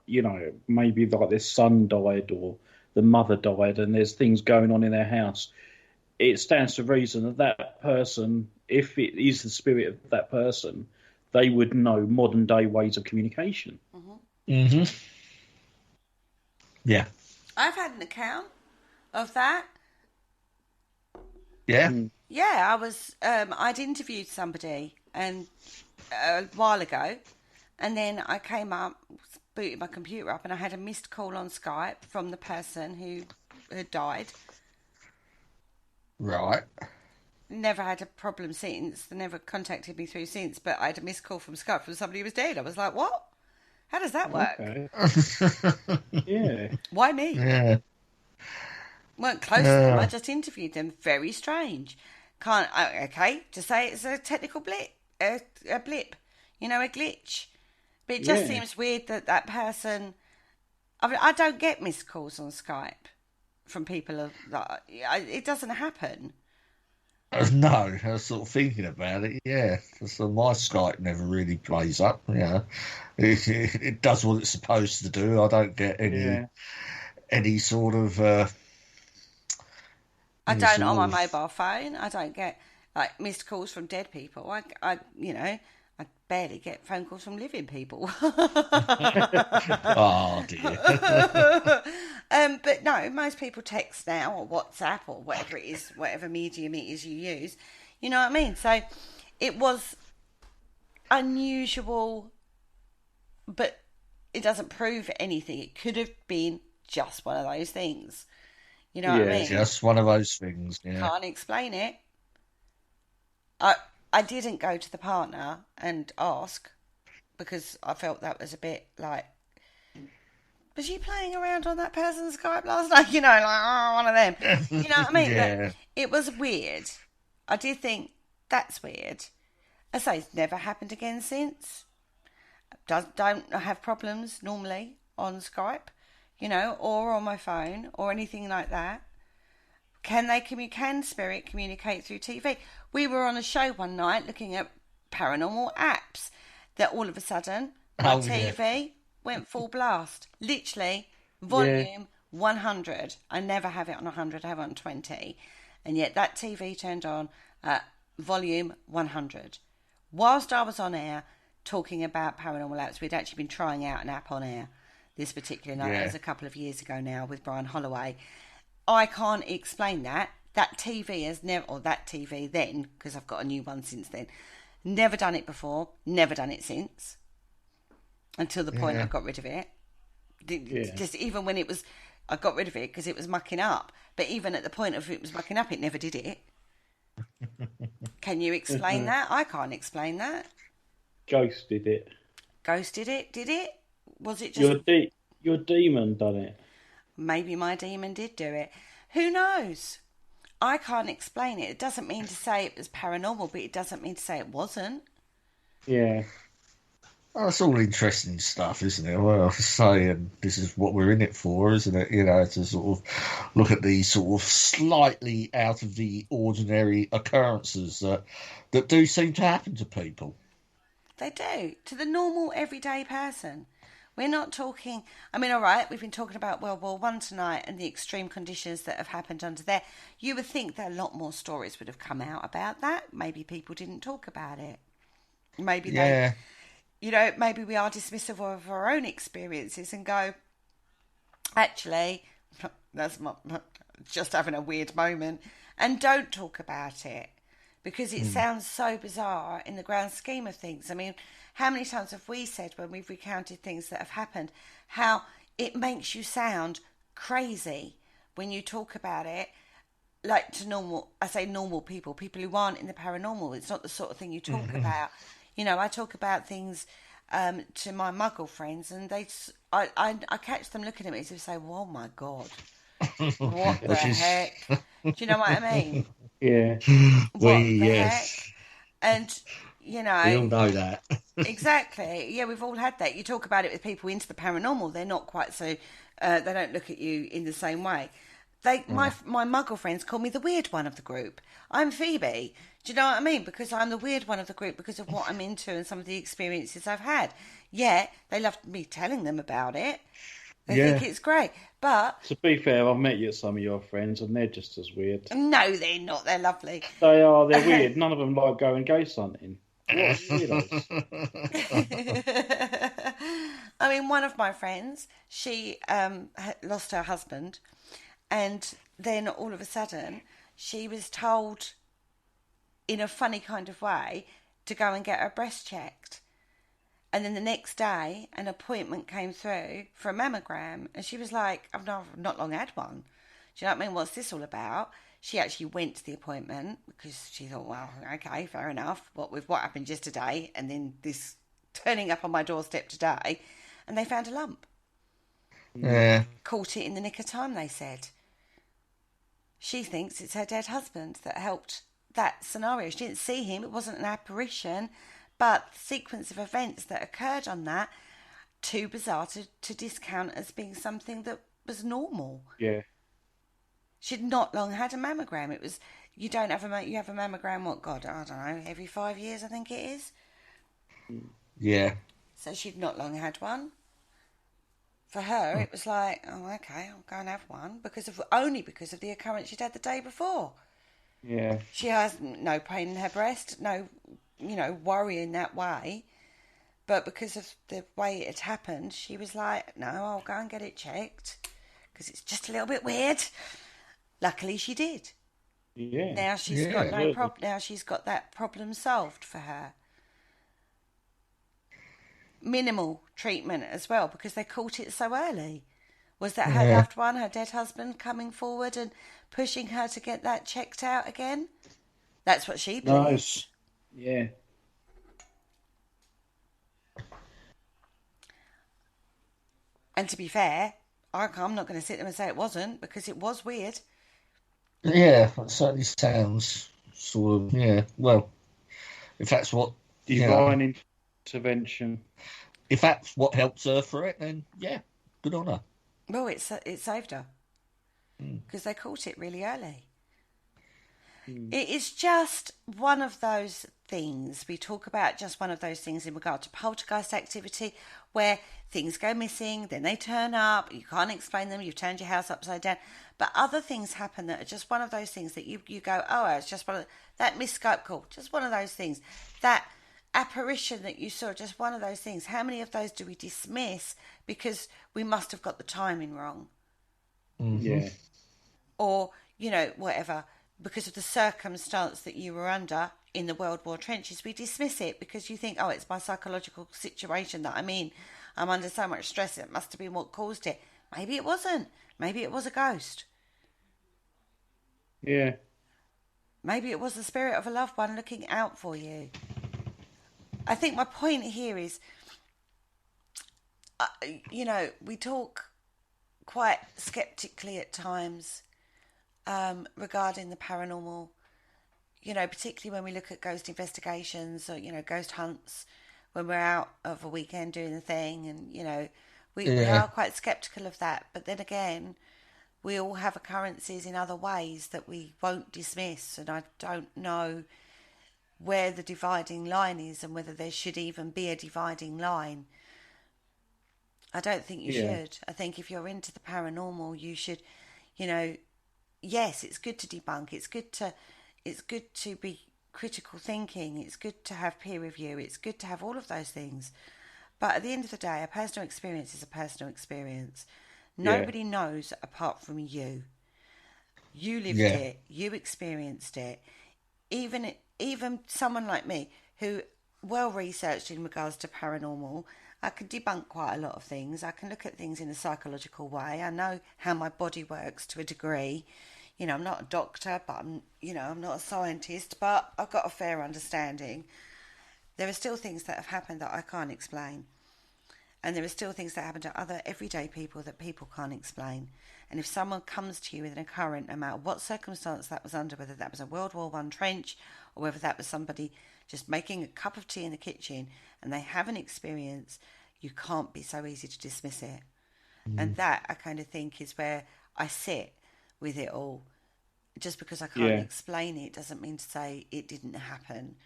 you know, maybe like their son died or the mother died and there's things going on in their house, it stands to reason that that person, if it is the spirit of that person, they would know modern day ways of communication. Yeah. I've had an account of that. Yeah. Yeah, I was. I'd interviewed somebody and a while ago, and then I came up, booted my computer up, and I had a missed call on Skype from the person who had died. Right. Never had a problem since. They never contacted me through since, but I had a missed call from Skype from somebody who was dead. I was like, what? How does that work? Okay. Yeah. Why me? Yeah. Weren't close to them. I just interviewed them. Very strange. To say it's a technical blip, a blip, you know, a glitch. But it just seems weird that person. I mean, I don't get missed calls on Skype from people it doesn't happen. No, I was sort of thinking about it. Yeah, so my Skype never really plays up. Yeah, it does what it's supposed to do. I don't get any sort of. I don't on my mobile phone. I don't get like missed calls from dead people. I barely get phone calls from living people. Oh dear. But no, most people text now or WhatsApp or whatever it is, whatever medium it is you use. You know what I mean? So it was unusual, but it doesn't prove anything. It could have been just one of those things. You know what I mean? Just one of those things. Yeah. Can't explain it. I didn't go to the partner and ask because I felt that was a bit like Was she playing around on that person's Skype last night? You know, like, oh, one of them. You know what I mean? Yeah. It was weird. I did think, that's weird. I say it's never happened again since. Don't have problems normally on Skype, you know, or on my phone or anything like that. Can spirit communicate through TV? We were on a show one night looking at paranormal apps that all of a sudden my TV went full blast. Literally, volume 100. I never have it on 100, I have it on 20. And yet that TV turned on at volume 100. Whilst I was on air talking about paranormal apps, we'd actually been trying out an app on air this particular night. It was a couple of years ago now with Brian Holloway. I can't explain that. That TV has never, or that TV then, because I've got a new one since then, never done it before, never done it since, until the point I got rid of it. Just even when it was, I got rid of it because it was mucking up. But even at the point of it was mucking up, it never did it. Can you explain that? I can't explain that. Ghost did it. Ghost did it? Did it? Was it just... Your demon done it. Maybe my demon did do it. Who knows? I can't explain it. It doesn't mean to say it was paranormal, but it doesn't mean to say it wasn't. Yeah. Oh, it's all interesting stuff, isn't it? Well, I say, and this is what we're in it for, isn't it? You know, to sort of look at these sort of slightly out of the ordinary occurrences that do seem to happen to people. They do. To the normal, everyday person. We're not talking... I mean, all right, we've been talking about World War I tonight and the extreme conditions that have happened under there. You would think that a lot more stories would have come out about that. Maybe people didn't talk about it. Maybe they... You know, maybe we are dismissive of our own experiences and go, actually, that's just having a weird moment, and don't talk about it because it sounds so bizarre in the grand scheme of things. I mean, how many times have we said when we've recounted things that have happened, how it makes you sound crazy when you talk about it, like to normal, I say normal people who aren't in the paranormal. It's not the sort of thing you talk about. You know, I talk about things to my muggle friends, and I catch them looking at me as if they say, "Oh my God, what the heck?" Do you know what I mean? Yeah. What the heck? And you know, we all know that. Exactly. Yeah, we've all had that. You talk about it with people into the paranormal; they're not quite so. They don't look at you in the same way. My muggle friends call me the weird one of the group. I'm Phoebe. Do you know what I mean? Because I'm the weird one of the group because of what I'm into and some of the experiences I've had. Yeah, they love me telling them about it. They think it's great. But... To be fair, I've met some of your friends and they're just as weird. No, they're not. They're lovely. They are. They're weird. None of them like going ghost hunting. What weirdos. I mean, one of my friends, she lost her husband, and then all of a sudden she was told in a funny kind of way to go and get her breast checked. And then the next day an appointment came through for a mammogram, and she was like, I've not long had one. Do you know what I mean? What's this all about? She actually went to the appointment because she thought, well, okay, fair enough. What with what happened yesterday and then this turning up on my doorstep today, and they found a lump. Yeah. Caught it in the nick of time, they said. She thinks it's her dead husband that helped that scenario. She didn't see him. It wasn't an apparition, but the sequence of events that occurred on that, too bizarre to discount as being something that was normal. Yeah. She'd not long had a mammogram. It was, you have a mammogram, what, God, I don't know, every 5 years, I think it is. Yeah. So she'd not long had one. For her, it was like, oh, okay, I'll go and have one only because of the occurrence she'd had the day before. Yeah. She has no pain in her breast, no, worry in that way. But because of the way it had happened, she was like, no, I'll go and get it checked because it's just a little bit weird. Luckily, she did. Yeah. Now she's got no problem. Now she's got that problem solved for her. Minimal treatment as well because they caught it so early. Was that her loved one, her dead husband, coming forward and pushing her to get that checked out again? That's what she believes. Nice. Yeah. And to be fair, I'm not going to sit there and say it wasn't, because it was weird. Yeah, that certainly sounds sort of, yeah, well, if that's what... Divine intervention. If that's what helps her for it, then yeah, good on her. Well, it saved her. Because they caught it really early. It is just one of those things. We talk about just one of those things in regard to poltergeist activity, where things go missing, then they turn up, you can't explain them, you've turned your house upside down. But other things happen that are just one of those things that you go, oh, it's just one of that missed Skype call, just one of those things. That apparition that you saw, just one of those things. How many of those do we dismiss because we must have got the timing wrong? Yeah. Or, whatever, because of the circumstance that you were under in the World War trenches, we dismiss it because you think, oh, it's my psychological situation that I'm in. I'm under so much stress, it must have been what caused it. Maybe it wasn't. Maybe it was a ghost. Yeah. Maybe it was the spirit of a loved one looking out for you. I think my point here is, we talk quite skeptically at times regarding the paranormal, particularly when we look at ghost investigations or, ghost hunts, when we're out of a weekend doing the thing, and, we are quite skeptical of that. But then again, we all have occurrences in other ways that we won't dismiss, and I don't know where the dividing line is and whether there should even be a dividing line. I don't think you should. I think if you're into the paranormal, you should, yes, it's good to debunk. It's good to be critical thinking. It's good to have peer review. It's good to have all of those things. But at the end of the day, a personal experience is a personal experience. Nobody knows apart from you. You lived it. You experienced it. Even someone like me, who well researched in regards to paranormal, I can debunk quite a lot of things. I can look at things in a psychological way. I know how my body works to a degree. I'm not a doctor, but I'm not a scientist, but I've got a fair understanding. There are still things that have happened that I can't explain. And there are still things that happen to other everyday people that people can't explain. And if someone comes to you with an occurrence, no matter what circumstance that was under, whether that was a World War I trench or whether that was somebody just making a cup of tea in the kitchen and they have an experience, you can't be so easy to dismiss it. And that, I kind of think, is where I sit with it all. Just because I can't explain it doesn't mean to say it didn't happen.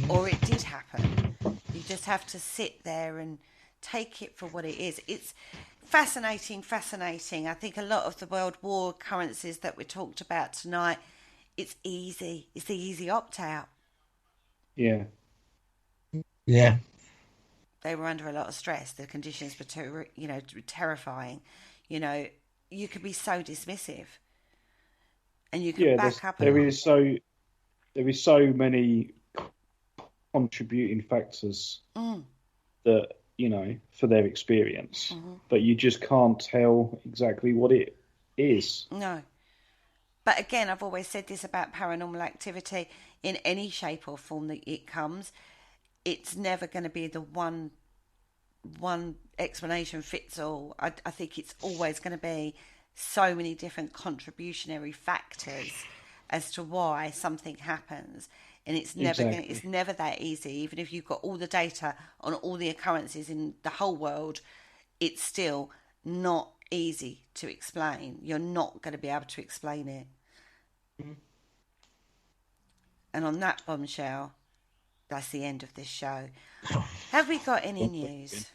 Or it did happen. You just have to sit there and take it for what it is. It's fascinating. I think a lot of the World War occurrences that we talked about tonight, it's easy. It's the easy opt-out. Yeah. Yeah. They were under a lot of stress. The conditions were, terrifying. You could be so dismissive. And you can back up. There is so many contributing factors that, for their experience, but you just can't tell exactly what it is. No. But again, I've always said this about paranormal activity in any shape or form that it comes. It's never going to be the one explanation fits all. I think it's always going to be so many different contributionary factors as to why something happens. And it's never it's never that easy. Even if you've got all the data on all the occurrences in the whole world, it's still not easy to explain. You're not going to be able to explain it. And on that bombshell, that's the end of this show. Have we got any news?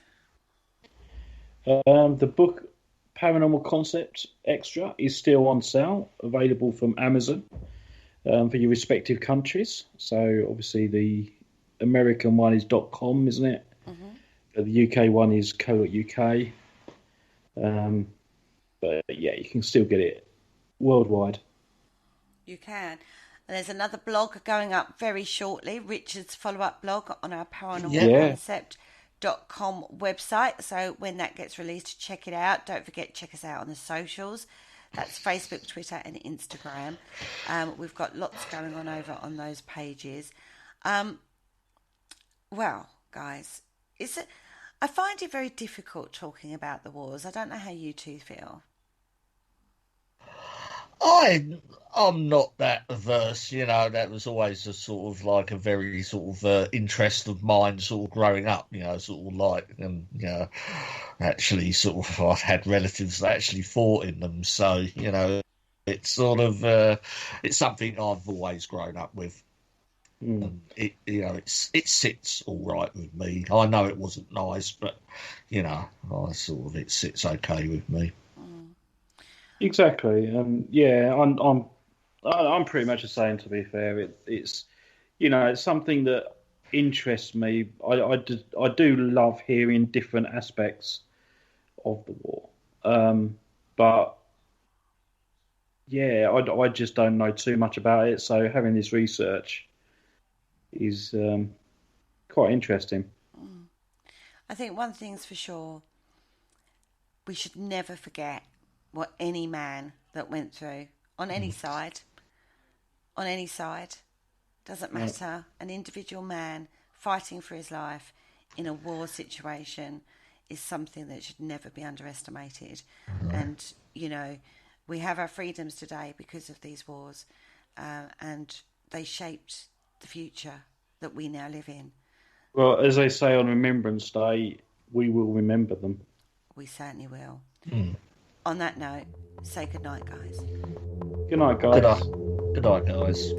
The book Paranormal Concept Extra is still on sale, available from Amazon. For your respective countries. So obviously the American one is .com, isn't it? The UK one is co.uk. But yeah, you can still get it worldwide. You can. And there's another blog going up very shortly, Richard's follow-up blog on our paranormalconcept.com website. So when that gets released, check it out. Don't forget, check us out on the socials. That's Facebook, Twitter, and Instagram. We've got lots going on over on those pages. Well, guys, I I find it very difficult talking about the wars. I don't know how you two feel. I'm not that averse, that was always a sort of like a very sort of interest of mine sort of growing up, sort of like, and, actually sort of, I've had relatives that actually fought in them. So, it's sort of, it's something I've always grown up with. And it sits all right with me. I know it wasn't nice, but, it sits okay with me. Exactly. Yeah, I'm pretty much the same. To be fair, it's it's something that interests me. I do love hearing different aspects of the war, but yeah, I just don't know too much about it. So having this research is quite interesting. I think one thing's for sure: we should never forget what any man that went through on any side, doesn't matter, an individual man fighting for his life in a war situation is something that should never be underestimated. And, we have our freedoms today because of these wars, and they shaped the future that we now live in. Well, as they say on Remembrance Day, we will remember them. We certainly will. On that note, say goodnight, guys. Good night, guys. Good night, guys.